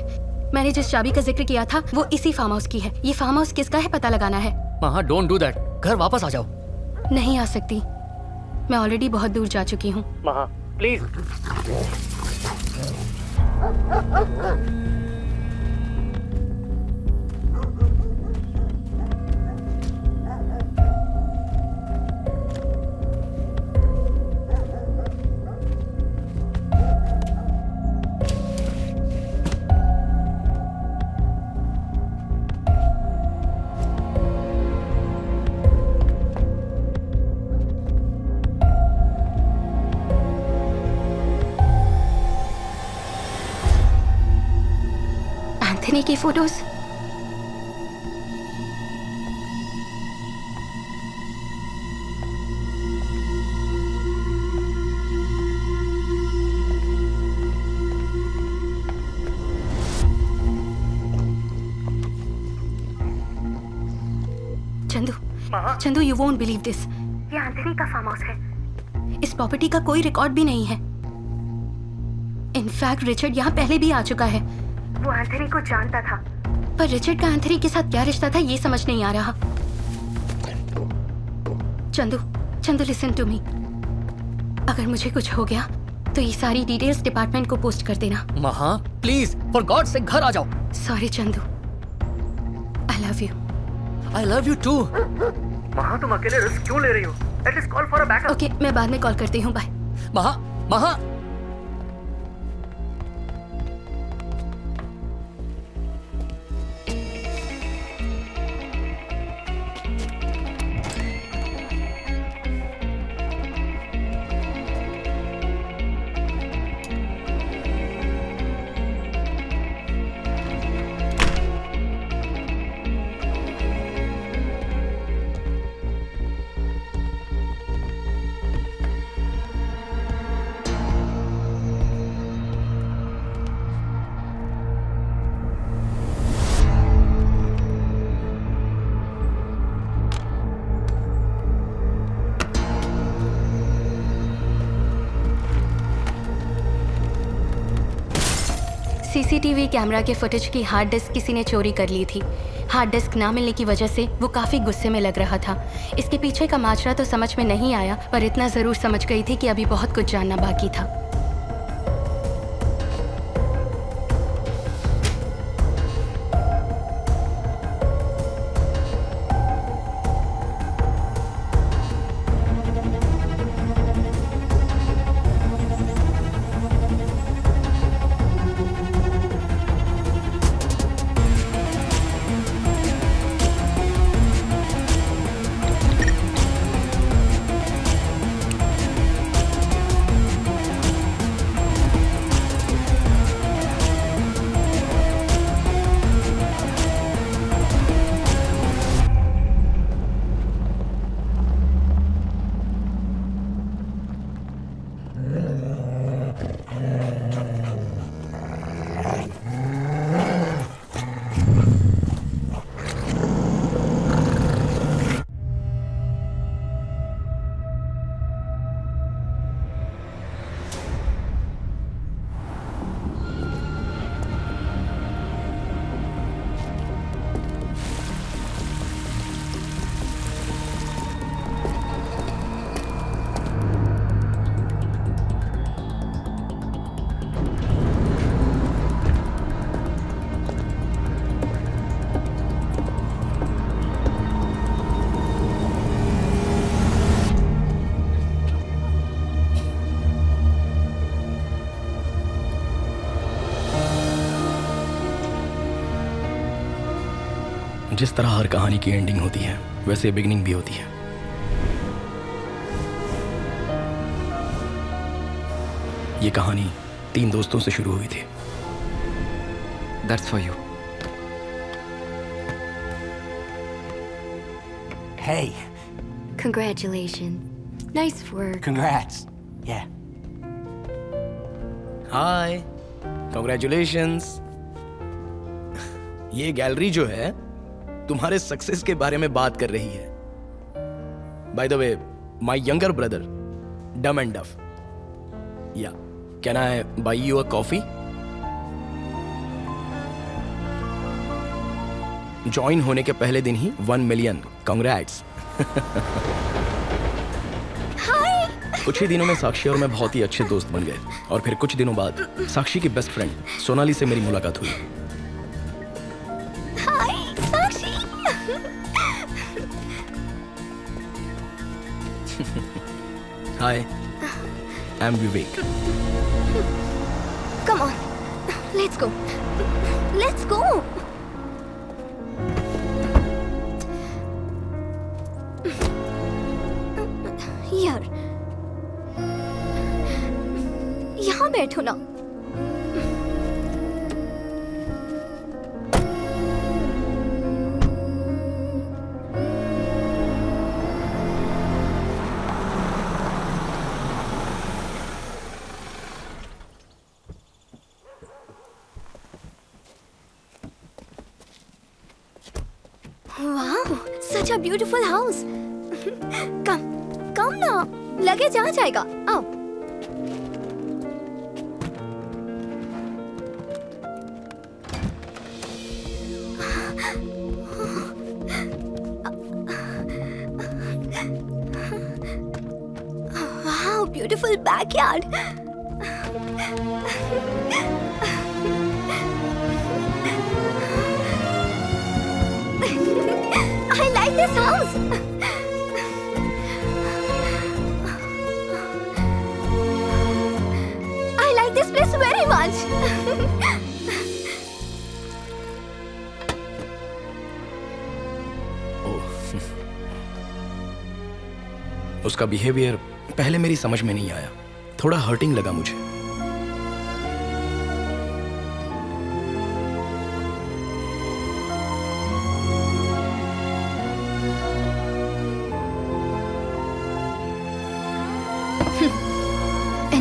मैंने जिस चाबी का जिक्र किया था वो इसी फार्म हाउस की है। ये फार्म हाउस किसका है पता लगाना है। महा, डोंट डू दैट। घर वापस आ जाओ। नहीं आ सकती, मैं ऑलरेडी बहुत दूर जा चुकी हूँ। महा, प्लीज। एंथनी की photos. Chandu, you won't believe this. ये एंथनी का फार्म हाउस है। इस प्रॉपर्टी का कोई रिकॉर्ड भी नहीं है। इनफैक्ट रिचर्ड यहाँ पहले भी आ चुका है। वो एंथनी को जानता था, पर रिचर्ड का एंथनी के साथ क्या रिश्ता था ये समझ नहीं आ रहा। Chandu listen to me. अगर मुझे कुछ हो गया तो ये सारी डिटेल्स डिपार्टमेंट को पोस्ट कर देना। महा, प्लीज, फॉर गॉड से घर आ जाओ। Sorry Chandu, I love you. I love you too. Maha, तुम अकेले रिस्क क्यों ले रही हो? At least call for a backup. Okay, मैं बाद में कॉल करती हूँ। बाय। महा। सीसीटीवी कैमरा के फुटेज की हार्ड डिस्क किसी ने चोरी कर ली थी। हार्ड डिस्क ना मिलने की वजह से वो काफ़ी गुस्से में लग रहा था। इसके पीछे का माजरा तो समझ में नहीं आया, पर इतना ज़रूर समझ गई थी कि अभी बहुत कुछ जानना बाकी था। जिस तरह हर कहानी की एंडिंग होती है, वैसे बिगिनिंग भी होती है। ये कहानी 3 दोस्तों से शुरू हुई थी। That's for you. Hey, Congratulations. Nice work. congrats. Yeah. Hi, congratulations. ये गैलरी जो है तुम्हारे सक्सेस के बारे में बात कर रही है। By the way, my younger brother dumb and duff. Yeah can I buy you a coffee? Join होने के पहले दिन ही 1 मिलियन। कांग्रेट्स। कुछ ही दिनों में साक्षी और मैं बहुत ही अच्छे दोस्त बन गए, और फिर कुछ दिनों बाद साक्षी की बेस्ट फ्रेंड सोनाली से मेरी मुलाकात हुई। Hi, I'm Vivek. Come on, let's go. Let's go. यार, यहाँ बैठो ना। Wow, such a beautiful house. Come ना, लगेज आ जाएगा। आओ। Wow, beautiful backyard. I like this house. I like this place very much. उसका बिहेवियर पहले मेरी समझ में नहीं आया, थोड़ा हर्टिंग लगा मुझे।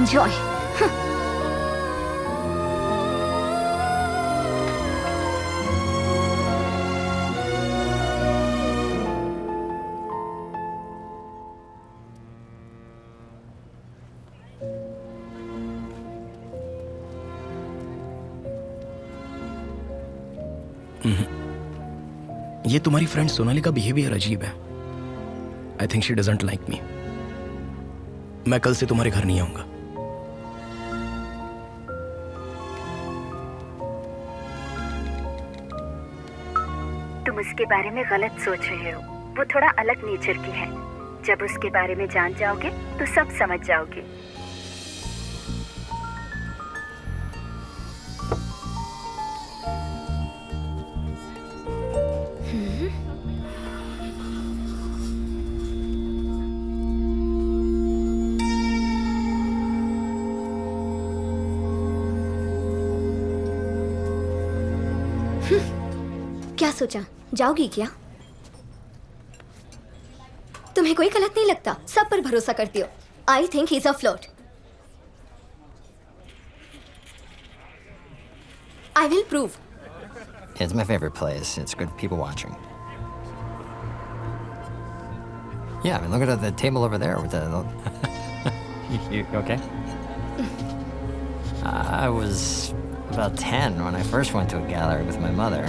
Enjoy. ये तुम्हारी फ्रेंड सोनाली का बिहेवियर अजीब है। I think she doesn't like me. मैं कल से तुम्हारे घर नहीं आऊंगा। तुम उसके बारे में गलत सोच रहे हो। वो थोड़ा अलग नेचर की है। जब उसके बारे में जान जाओगे तो सब समझ जाओगे। क्या सोचा, जाओगी क्या? तुम्हें कोई गलत नहीं लगता, सब पर भरोसा करती हो। I think he is a flirt. I will prove. It's my favorite place. It's good people watching. Yeah, I mean, look at the table over there with the. You okay? I was about 10 when I first went to a gallery with my mother,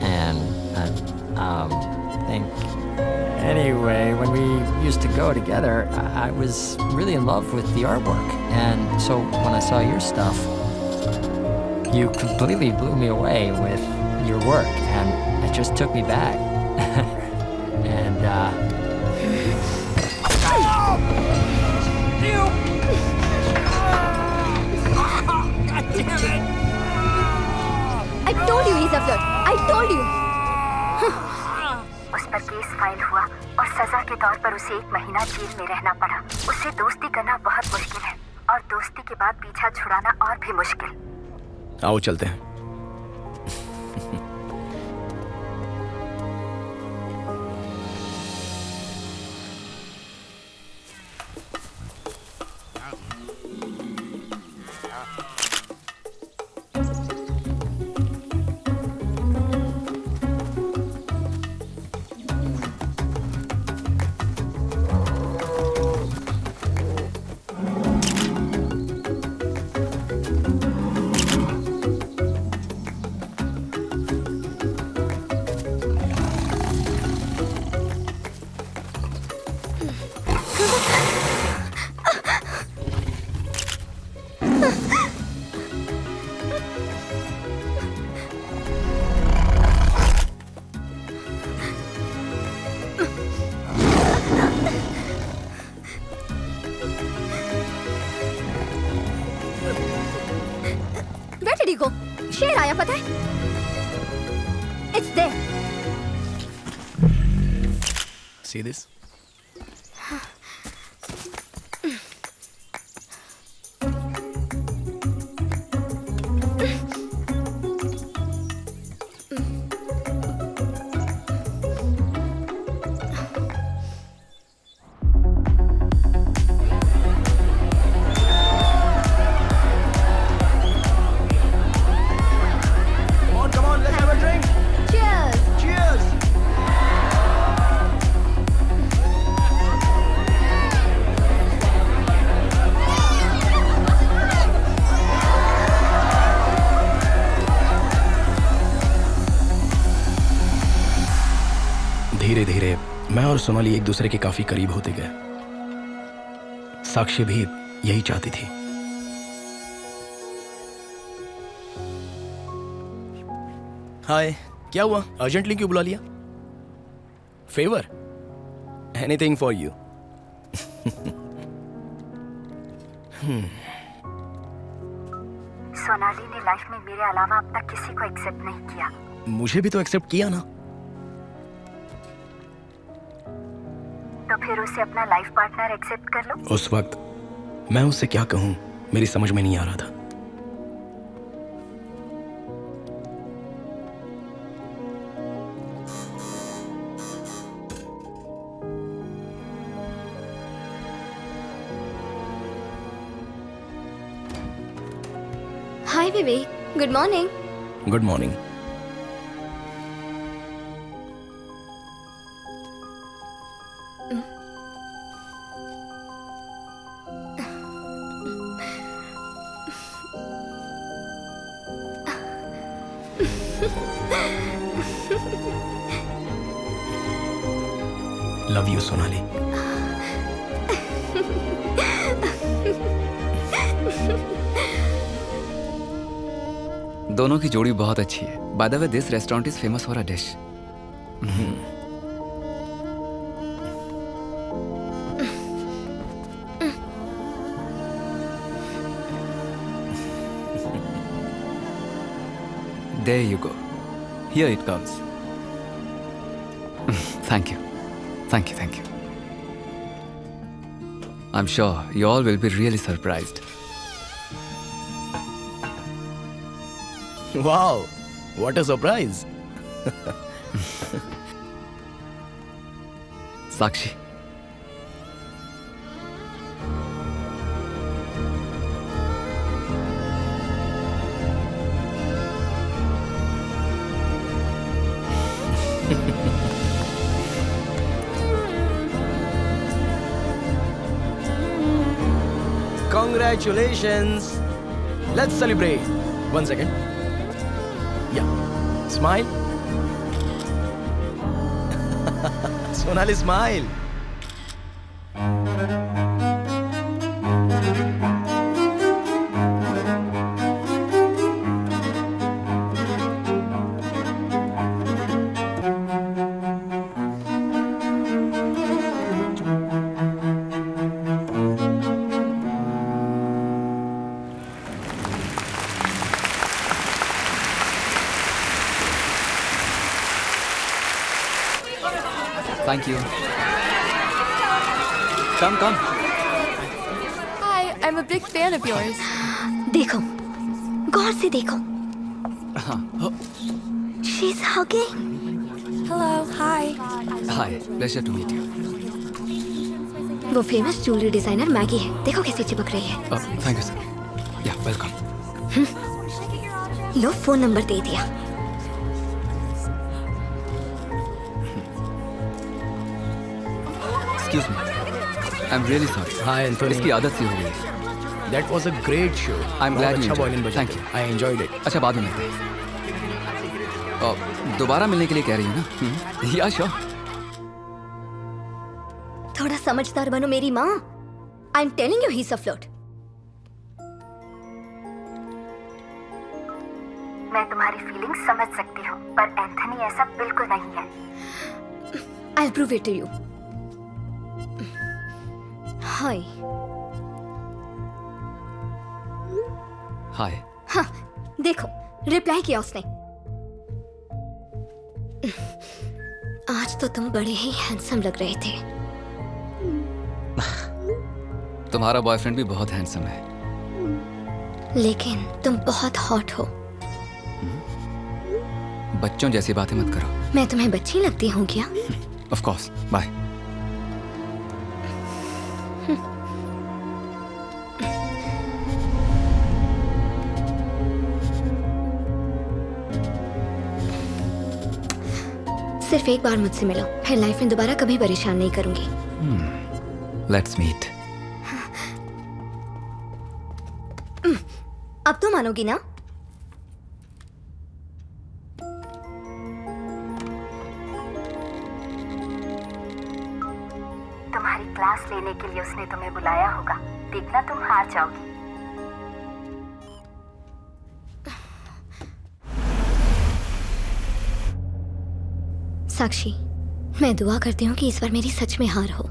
and think. Anyway, when we used to go together, I was really in love with the artwork, and so when I saw your stuff, you completely blew me away with your work, and it just took me back. And I told you he's a flirt. I told you. उस पर case file हुआ और सजा के तौर पर उसे 1 महीना जेल में रहना पड़ा। उससे दोस्ती करना बहुत मुश्किल है और दोस्ती के बाद पीछा छुड़ाना और भी मुश्किल। आओ चलते हैं। शेर आया, पता है? It's there. See this? धीरे धीरे मैं और सोनाली एक दूसरे के काफी करीब होते गए। साक्षी भी यही चाहती थी। हाय, क्या हुआ? अर्जेंटली क्यों बुला लिया? Favour? Anything for you. Sonali ने लाइफ में मेरे अलावा अब तक किसी को एक्सेप्ट नहीं किया। मुझे भी तो एक्सेप्ट किया ना। तो फिर उसे अपना लाइफ पार्टनर एक्सेप्ट कर लो। उस वक्त मैं उससे क्या कहूं, मेरी समझ में नहीं आ रहा था। Hi Vivek, good morning. Good morning. Love you Sonali. दोनों की जोड़ी बहुत अच्छी है। By the way this restaurant is famous for a dish. There you go. Here it comes. Thank you. Thank you, thank you. I'm sure you all will be really surprised. Wow, what a surprise. Sakshi. Congratulations. Let's celebrate. 1 second. Yeah. Smile. Sonali, smile. Thank you. Come, come. Hi, I'm a big fan of yours. देखो, गौर से देखो। She's hugging. Hello, hi. Hi, pleasure to meet you. वो famous jewellery designer Maggi है। देखो कैसे चिपक रही है। Thank you, sir. Yeah, welcome. लो फोन नंबर दे दिया। Excuse me. I'm really sorry. Hi, Anthony. इसकी आदत सी हो गई है। That was a great show. I'm glad you अच्छा enjoyed violin it. बजा। Thank you. I enjoyed it. अच्छा, बाद में मिलते हैं। दोबारा मिलने के लिए कह रही हो ना? या श्योर। थोड़ा समझदार बनो मेरी माँ। I'm telling you he's a flirt. मैं तुम्हारी फीलिंग्स समझ सकती हूँ, पर एंथनी ऐसा बिल्कुल नहीं है। I'll prove it to you. Hi. Hi. हाँ, देखो रिप्लाई किया उसने। आज तो तुम बड़े ही हैंडसम लग रहे थे। तुम्हारा बॉयफ्रेंड भी बहुत हैंडसम है। लेकिन तुम बहुत हॉट हो। बच्चों जैसी बातें मत करो। मैं तुम्हें बच्ची लगती हूँ क्या? Of course. Bye. सिर्फ एक बार मुझसे मिलो, फिर लाइफ में दोबारा कभी परेशान नहीं करूंगी। Let's meet. अब तो मानोगी ना? तुम्हारी क्लास लेने के लिए उसने तुम्हें बुलाया होगा। देखना तुम हार जाओगी। साक्षी, मैं दुआ करती हूँ कि इस बार मेरी सच में हार हो।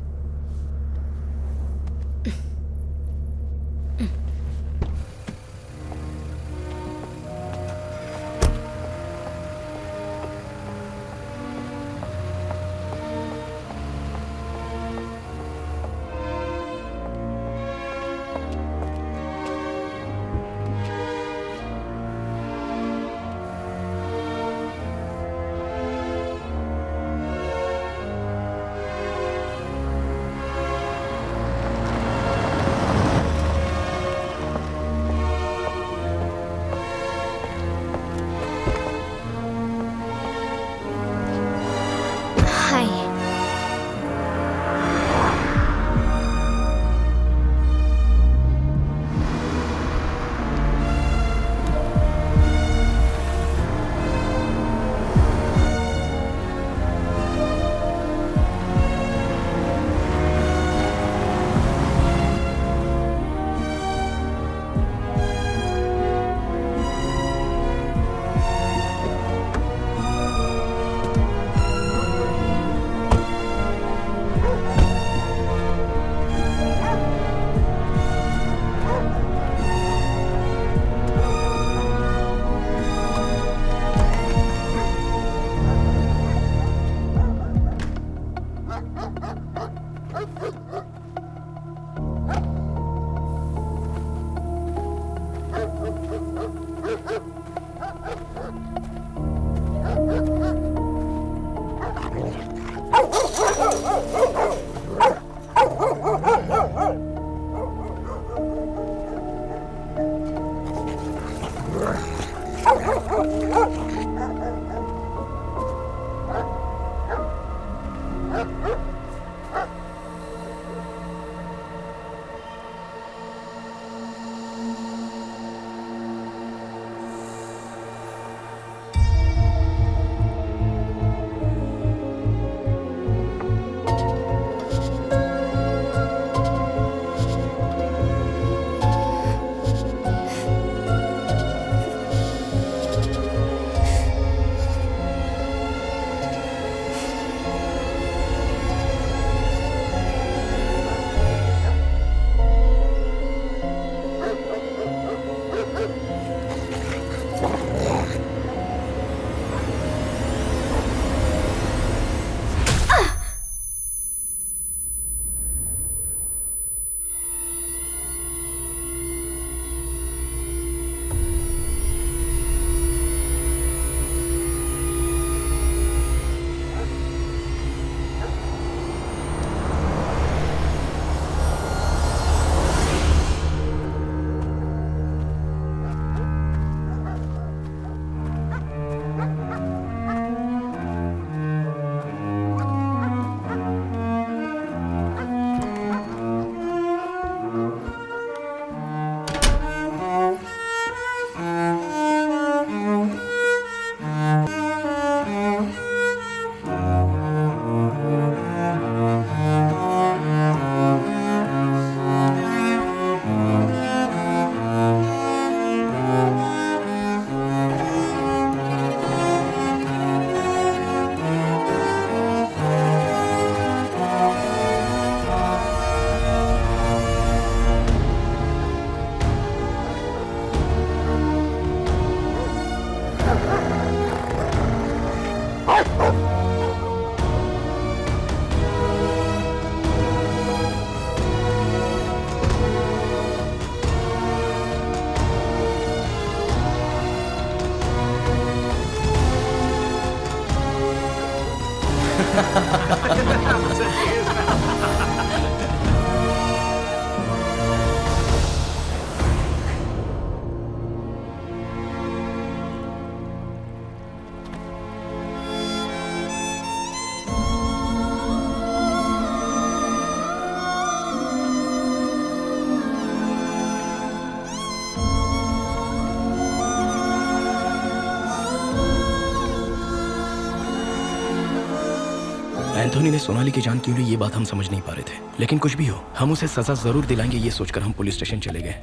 एंथोनी ने सोनाली की जान क्यों ली ये बात हम समझ नहीं पा रहे थे, लेकिन कुछ भी हो हम उसे सजा जरूर दिलाएंगे ये सोचकर हम पुलिस स्टेशन चले गए।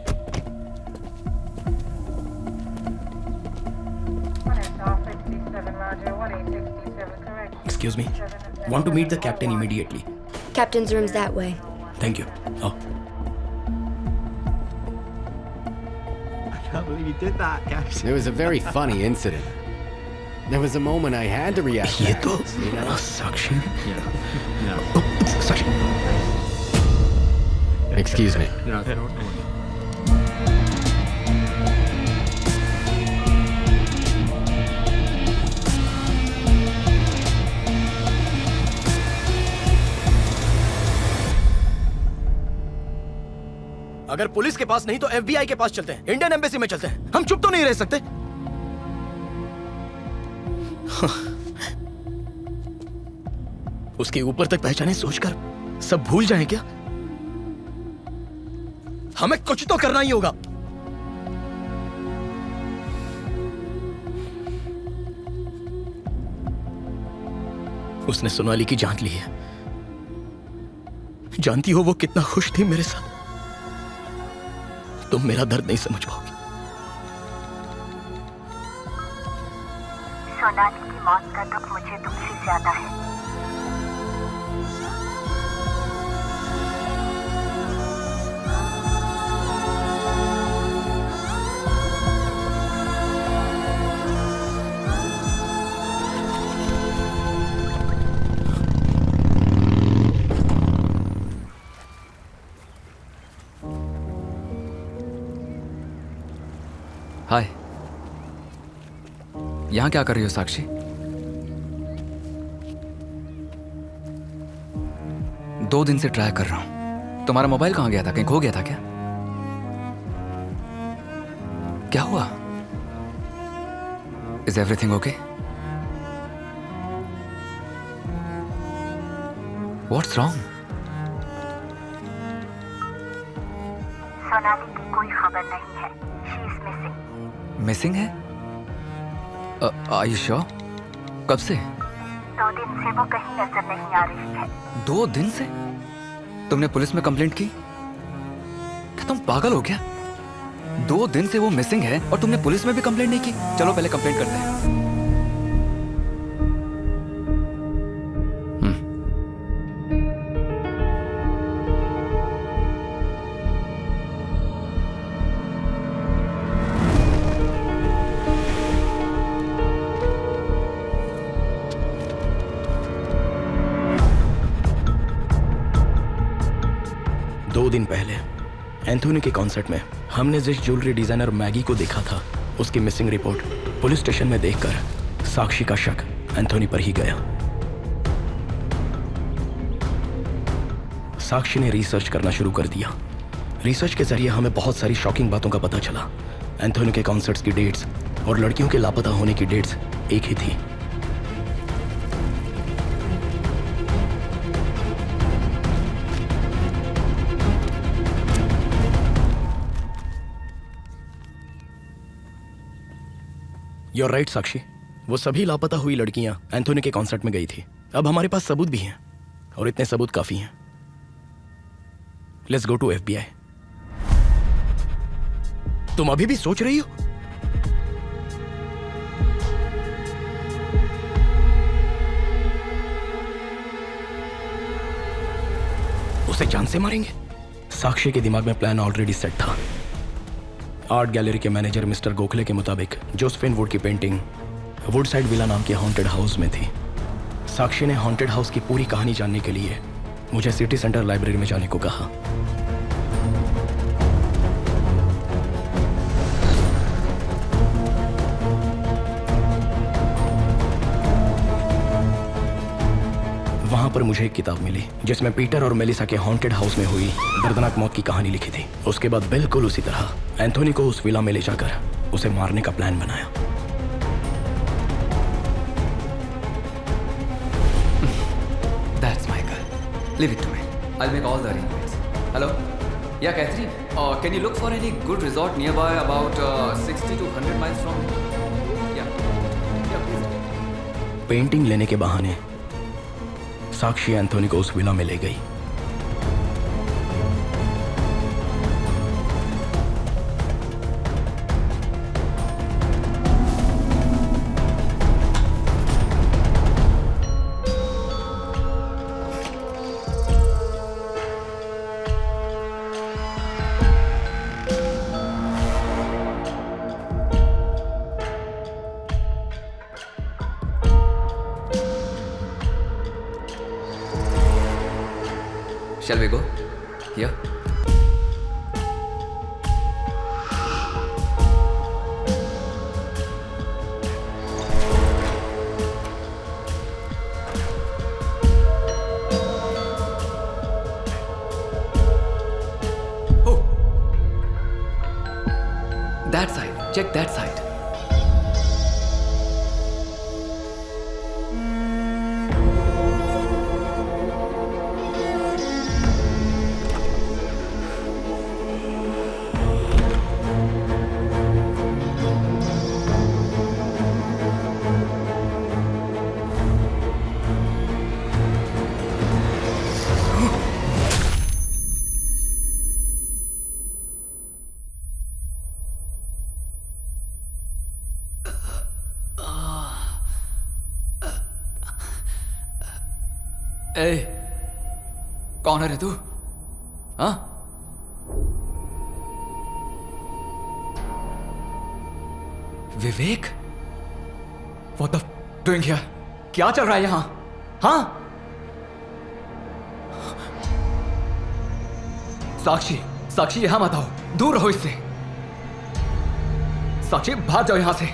Excuse me. Want to meet the captain immediately. Captain's room's that way. Thank you. Oh. I can't believe you did that, Captain. It was a very funny incident. There was a moment I had to react. ये तो you know? Sakshi. No. Sakshi. Excuse me. No. अगर police के पास नहीं तो FBI के पास चलते हैं, Indian embassy में चलते हैं। हम चुप तो नहीं रह सकते। उसके ऊपर तक पहचाने सोचकर सब भूल जाएं क्या? हमें कुछ तो करना ही होगा। उसने सोनाली की जान ली है। जानती हो वो कितना खुश थी मेरे साथ। तुम मेरा दर्द नहीं समझ पाओगे। सोनाली की मौत का दुख मुझे तुमसे ज्यादा है। हाय। यहाँ क्या कर रही हो साक्षी? दो दिन से ट्राई कर रहा हूं। तुम्हारा मोबाइल कहाँ गया था? कहीं खो गया था क्या? क्या हुआ? Is everything okay? What's wrong? Sonali की कोई खबर नहीं है। She is missing. मिसिंग है? Are you sure? कब से? 2 दिन से वो कहीं नजर नहीं आ रही है। 2 दिन से? तुमने पुलिस में कंप्लेंट की? क्या तुम पागल हो क्या? 2 दिन से वो मिसिंग है और तुमने पुलिस में भी कंप्लेंट नहीं की? चलो पहले कंप्लेंट करते हैं। दिन पहले एंथोनी के कॉन्सर्ट में हमने जिस ज्वेलरी डिजाइनर मैगी को देखा था, उसकी मिसिंग रिपोर्ट पुलिस स्टेशन में देखकर साक्षी का शक एंथोनी पर ही गया। साक्षी ने रिसर्च करना शुरू कर दिया। रिसर्च के जरिए हमें बहुत सारी शॉकिंग बातों का पता चला। एंथोनी के कॉन्सर्ट्स की डेट्स और लड़कियों के लापता होने की डेट्स एक ही थी। You're right, साक्षी। वो सभी लापता हुई लड़कियां एंथोनी के कॉन्सर्ट में गई थी। अब हमारे पास सबूत भी हैं और इतने सबूत काफी हैं। Let's go to FBI। तुम अभी भी सोच रही हो? उसे जान से मारेंगे? साक्षी के दिमाग में प्लान ऑलरेडी सेट था। आर्ट गैलरी के मैनेजर मिस्टर गोखले के मुताबिक जोसेफिन वुड की पेंटिंग वुडसाइड विला नाम के हॉन्टेड हाउस में थी। साक्षी ने हॉन्टेड हाउस की पूरी कहानी जानने के लिए मुझे सिटी सेंटर लाइब्रेरी में जाने को कहा। वहां पर मुझे एक किताब मिली जिसमें पीटर और मेलिसा के हॉन्टेड हाउस में हुई दर्दनाक मौत की कहानी लिखी थी। उसके बाद बिल्कुल उसी तरह एंथोनी को उस विला में ले जाकर उसे मारने का प्लान बनाया। That's my girl. Leave it to me. I'll make all the arrangements. Hello? Yeah, Catherine. Can you look for any good resort nearby, about 60 to 100 miles from here? Yeah. Yeah, please. Painting लेने के बहाने साक्षी Anthony को उस villa में ले गई। Shall we go? Here? Oh! That side. Check that side. ए, कौन है रे तू? हाँ? विवेक? What the doing here? क्या चल रहा है यहाँ? हाँ? साक्षी, साक्षी यहाँ मत आओ, दूर रहो इससे। साक्षी भाग जाओ यहाँ से।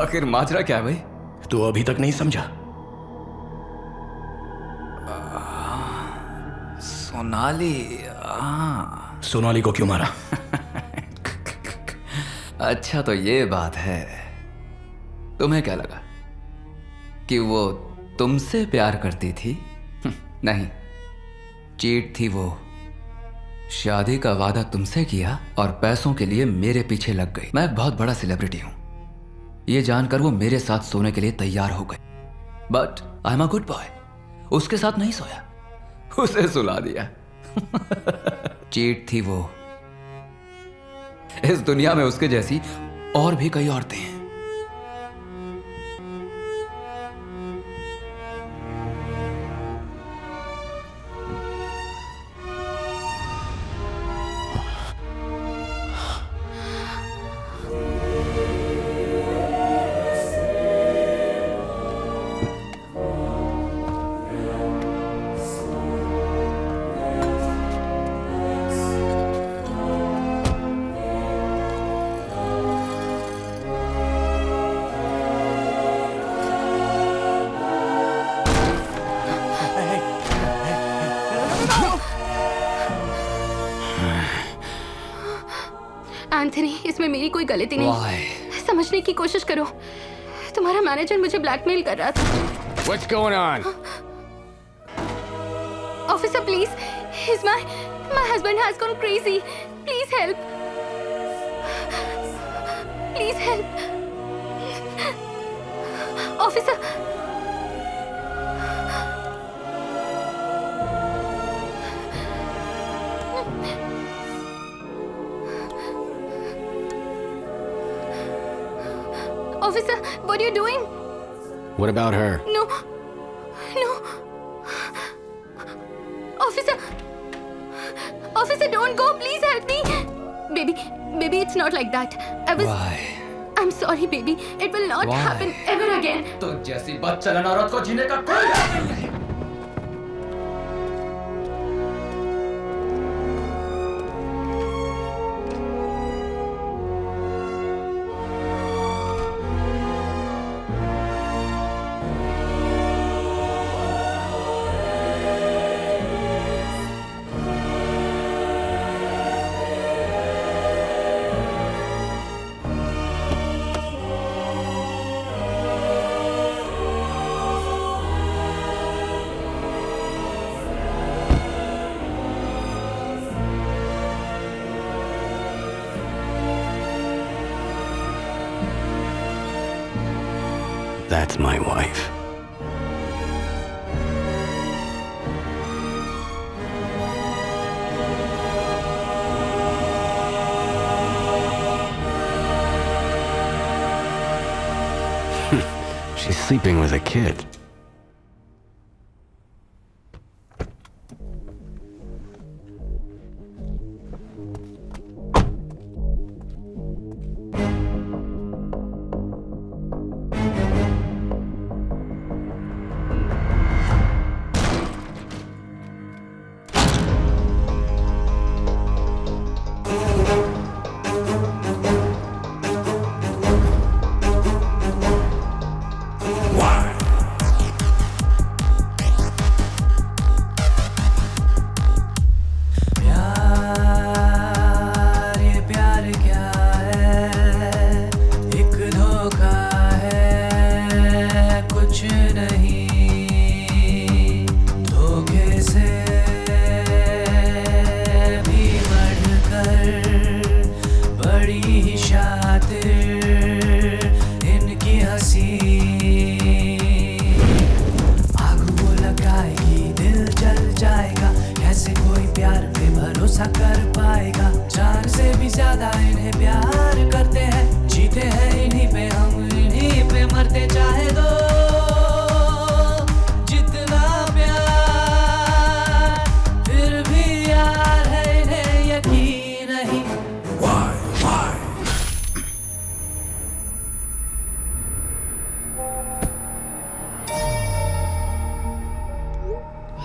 आखिर माजरा क्या है भाई? तू अभी तक नहीं समझा? सोनाली। सोनाली को क्यों मारा? अच्छा तो ये बात है। तुम्हें क्या लगा कि वो तुमसे प्यार करती थी? नहीं, चीट थी वो। शादी का वादा तुमसे किया और पैसों के लिए मेरे पीछे लग गई। मैं एक बहुत बड़ा सेलिब्रिटी हूं, ये जानकर वो मेरे साथ सोने के लिए तैयार हो गई। But I am a good boy. उसके साथ नहीं सोया, उसे सुला दिया। चीट थी वो। इस दुनिया में उसके जैसी और भी कई औरतें हैं। एंथनी, इसमें मेरी कोई गलती नहीं। समझने की कोशिश करो। तुम्हारा मैनेजर मुझे ब्लैकमेल कर रहा था। What's going on? Officer, please. My husband has gone crazy. Please help. Please help. Officer. Officer, what are you doing? What about her? No. Officer, don't go. Please help me. Baby, it's not like that. Why? I'm sorry, baby. It will not happen ever again. तो जैसी बदचलन औरत को जीने का कोई हक नहीं है। That's my wife. She's sleeping with a kid.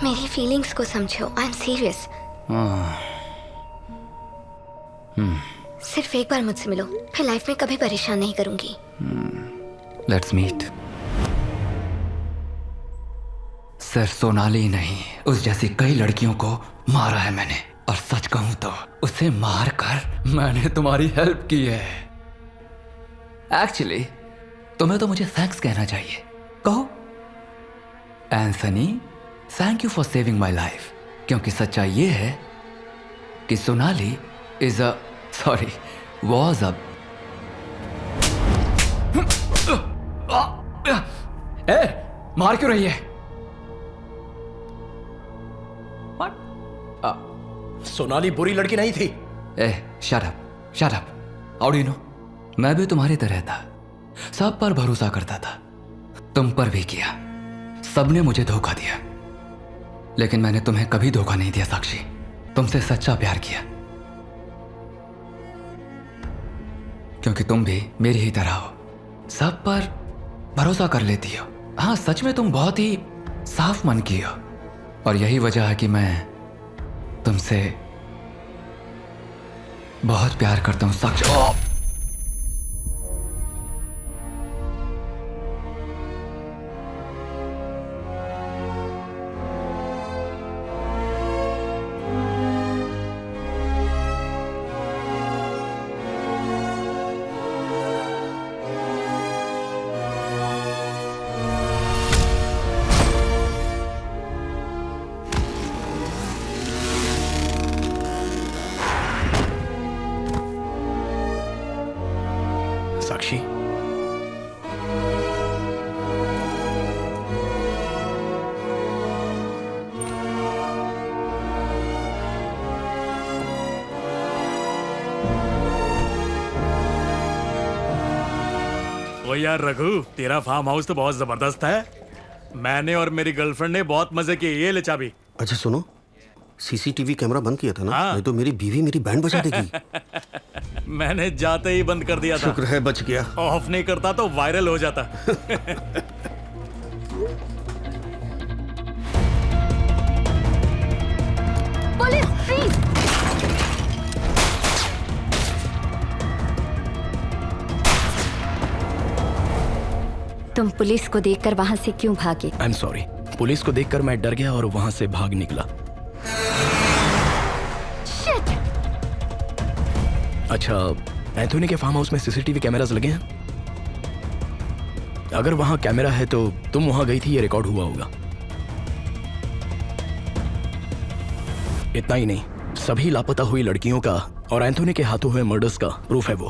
मेरी फीलिंग्स को समझो। I am serious. सिर्फ एक बार मुझसे मिलो, फिर लाइफ में कभी परेशान नहीं करूंगी। Let's meet. सिर्फ सोनाली नहीं, उस जैसी कई लड़कियों को मारा है मैंने, और सच कहूं तो उसे मार कर मैंने तुम्हारी हेल्प की है। एक्चुअली तुम्हें तो मुझे थैंक्स कहना चाहिए। कहो। Anthony, thank you for saving my life, क्योंकि सच्चाई ये है कि सोनाली was a मार क्यों रही है? सोनाली बुरी लड़की नहीं थी। Shut up. How do you know? मैं भी तुम्हारी तरह था, सब पर भरोसा करता था, तुम पर भी किया। सबने मुझे धोखा दिया, लेकिन मैंने तुम्हें कभी धोखा नहीं दिया साक्षी। तुमसे सच्चा प्यार किया, क्योंकि तुम भी मेरी ही तरह हो, सब पर भरोसा कर लेती हो। हाँ, सच में तुम बहुत ही साफ मन की हो, और यही वजह है कि मैं तुमसे बहुत प्यार करता हूं साक्षी। साक्षी, ओ यार रघु, तेरा फार्म हाउस तो बहुत जबरदस्त है। मैंने और मेरी गर्लफ्रेंड ने बहुत मजे किए। ये ले चाबी। अच्छा सुनो, सीसीटीवी कैमरा बंद किया था ना? हाँ। नहीं तो मेरी बीवी मेरी बैंड बजा देगी। मैंने जाते ही बंद कर दिया था। शुक्र है बच गया। ऑफ नहीं करता तो वायरल हो जाता। Police, freeze! तुम पुलिस को देखकर वहां से क्यों भागे? I am sorry. पुलिस को देखकर मैं डर गया और वहां से भाग निकला। अच्छा, एंथोनी के फार्म हाउस में सीसीटीवी कैमरास लगे हैं? अगर वहां कैमरा है तो तुम वहां गई थी, ये रिकॉर्ड हुआ होगा। इतना ही नहीं, सभी लापता हुई लड़कियों का और एंथोनी के हाथों हुए मर्डर्स का प्रूफ है वो।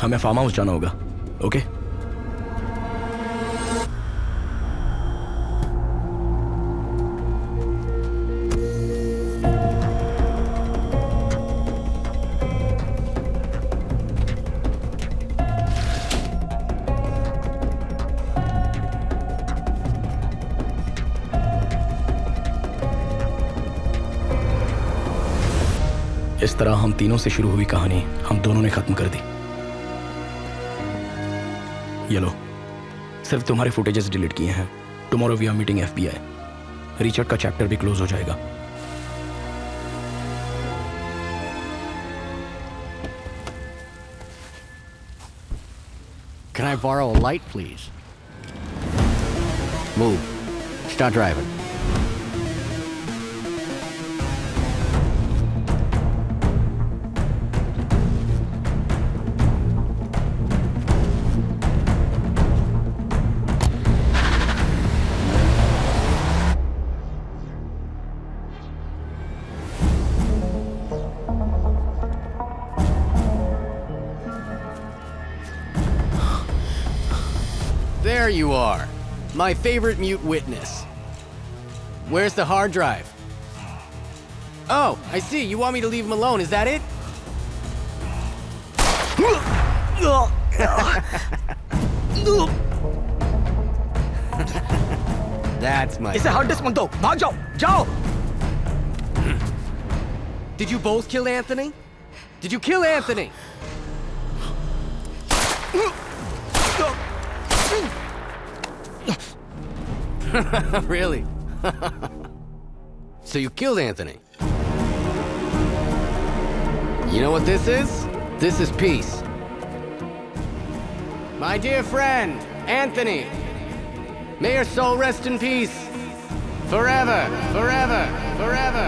हमें फार्म हाउस जाना होगा, ओके? इस तरह हम तीनों से शुरू हुई कहानी हम दोनों ने खत्म कर दी। ये लो, सिर्फ तुम्हारे फुटेजेस डिलीट किए हैं। Tomorrow we are meeting FBI। Richard का चैप्टर भी क्लोज हो जाएगा। Can I borrow a light, please? Move. Start driving. There you are. My favorite mute witness. Where's the hard drive? Oh, I see. You want me to leave him alone, is that it? That's my... इसे hard disk मत दो, भाग जाओ, जाओ! Did you both kill Anthony? Did you kill Anthony? Really? So you killed Anthony. You know what this is? This is peace. My dear friend, Anthony. May your soul rest in peace. Forever, forever, forever.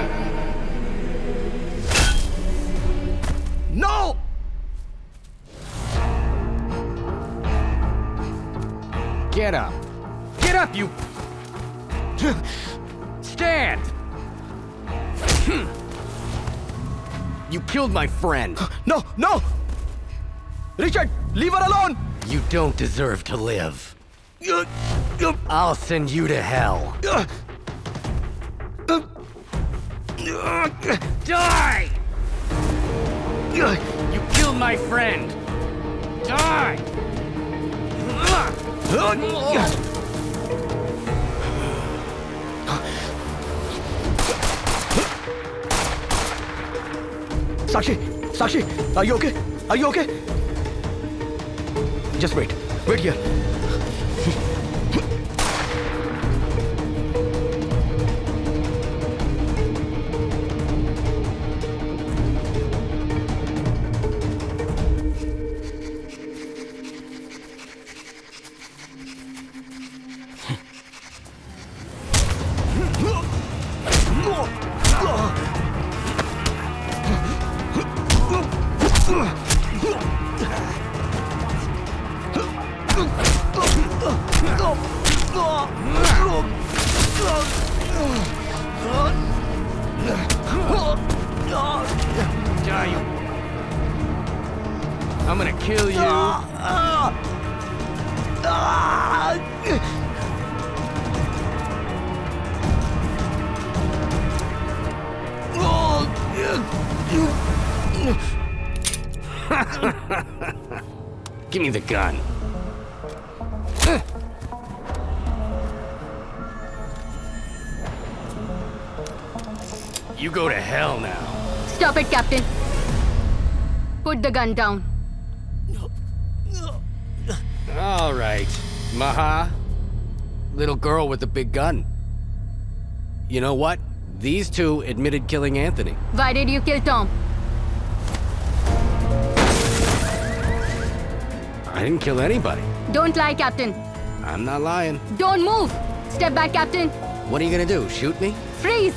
No! Get up. Get up, you... Stand! You killed my friend. No, no! Richard, leave her alone! You don't deserve to live. I'll send you to hell. Die! You killed my friend. Die! Sakshi, are you okay? Are you okay? Just wait here. I'm gonna kill you. Give me the gun. You go to hell now. Stop it, Captain. Put the gun down. All right, Maha. Little girl with the big gun. You know what? These two admitted killing Anthony. Why did you kill Tom? I didn't kill anybody. Don't lie, Captain. I'm not lying. Don't move. Step back, Captain. What are you gonna do? Shoot me? Freeze.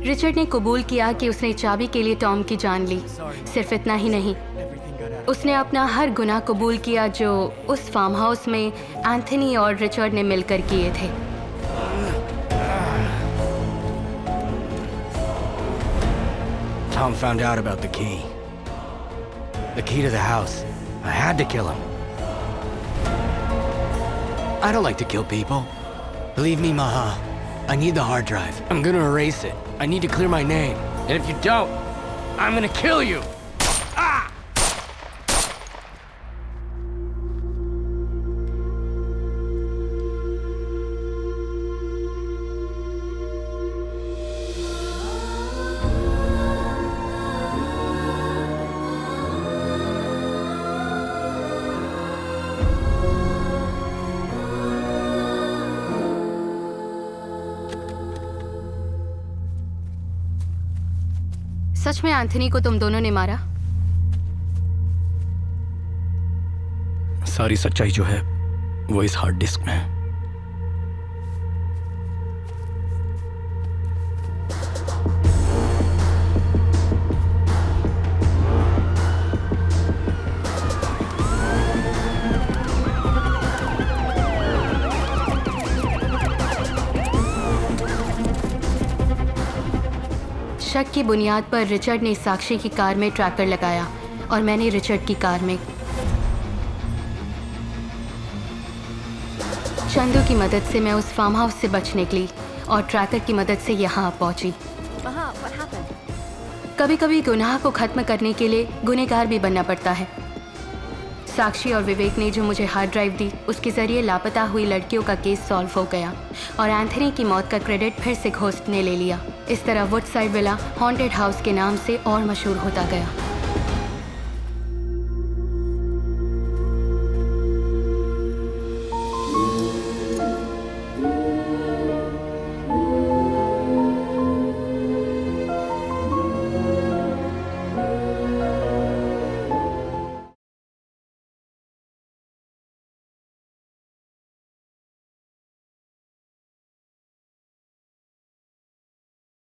Richard ने कबूल किया कि उसने चाबी के लिए Tom की जान ली। सिर्फ इतना ही नहीं, उसने अपना हर गुनाह कबूल किया जो उस फार्म हाउस में एंथनी और रिचर्ड ने मिलकर किए थे। Tom found out about the key. The key to the house. I had to kill him. I don't like to kill people. Believe me, Maha. I need the hard drive. I'm gonna erase it. I need to clear my name. And if you don't, I'm gonna kill you. Ah! सच में Anthony को तुम दोनों ने मारा? सारी सच्चाई जो है वो इस हार्ड डिस्क में है। शक की बुनियाद पर रिचर्ड ने साक्षी की कार में ट्रैकर लगाया और मैंने रिचर्ड की कार में। चंदू की मदद से मैं उस फार्म हाउस से बच निकली और ट्रैकर की मदद से यहाँ पहुँची। कभी कभी गुनाह को ख़त्म करने के लिए गुनहगार भी बनना पड़ता है। साक्षी और विवेक ने जो मुझे हार्ड ड्राइव दी, उसके ज़रिए लापता हुई लड़कियों का केस सॉल्व हो गया और एंथनी की मौत का क्रेडिट फिर से घोस्ट ने ले लिया। इस तरह वुडसाइड विला हॉन्टेड हाउस के नाम से और मशहूर होता गया।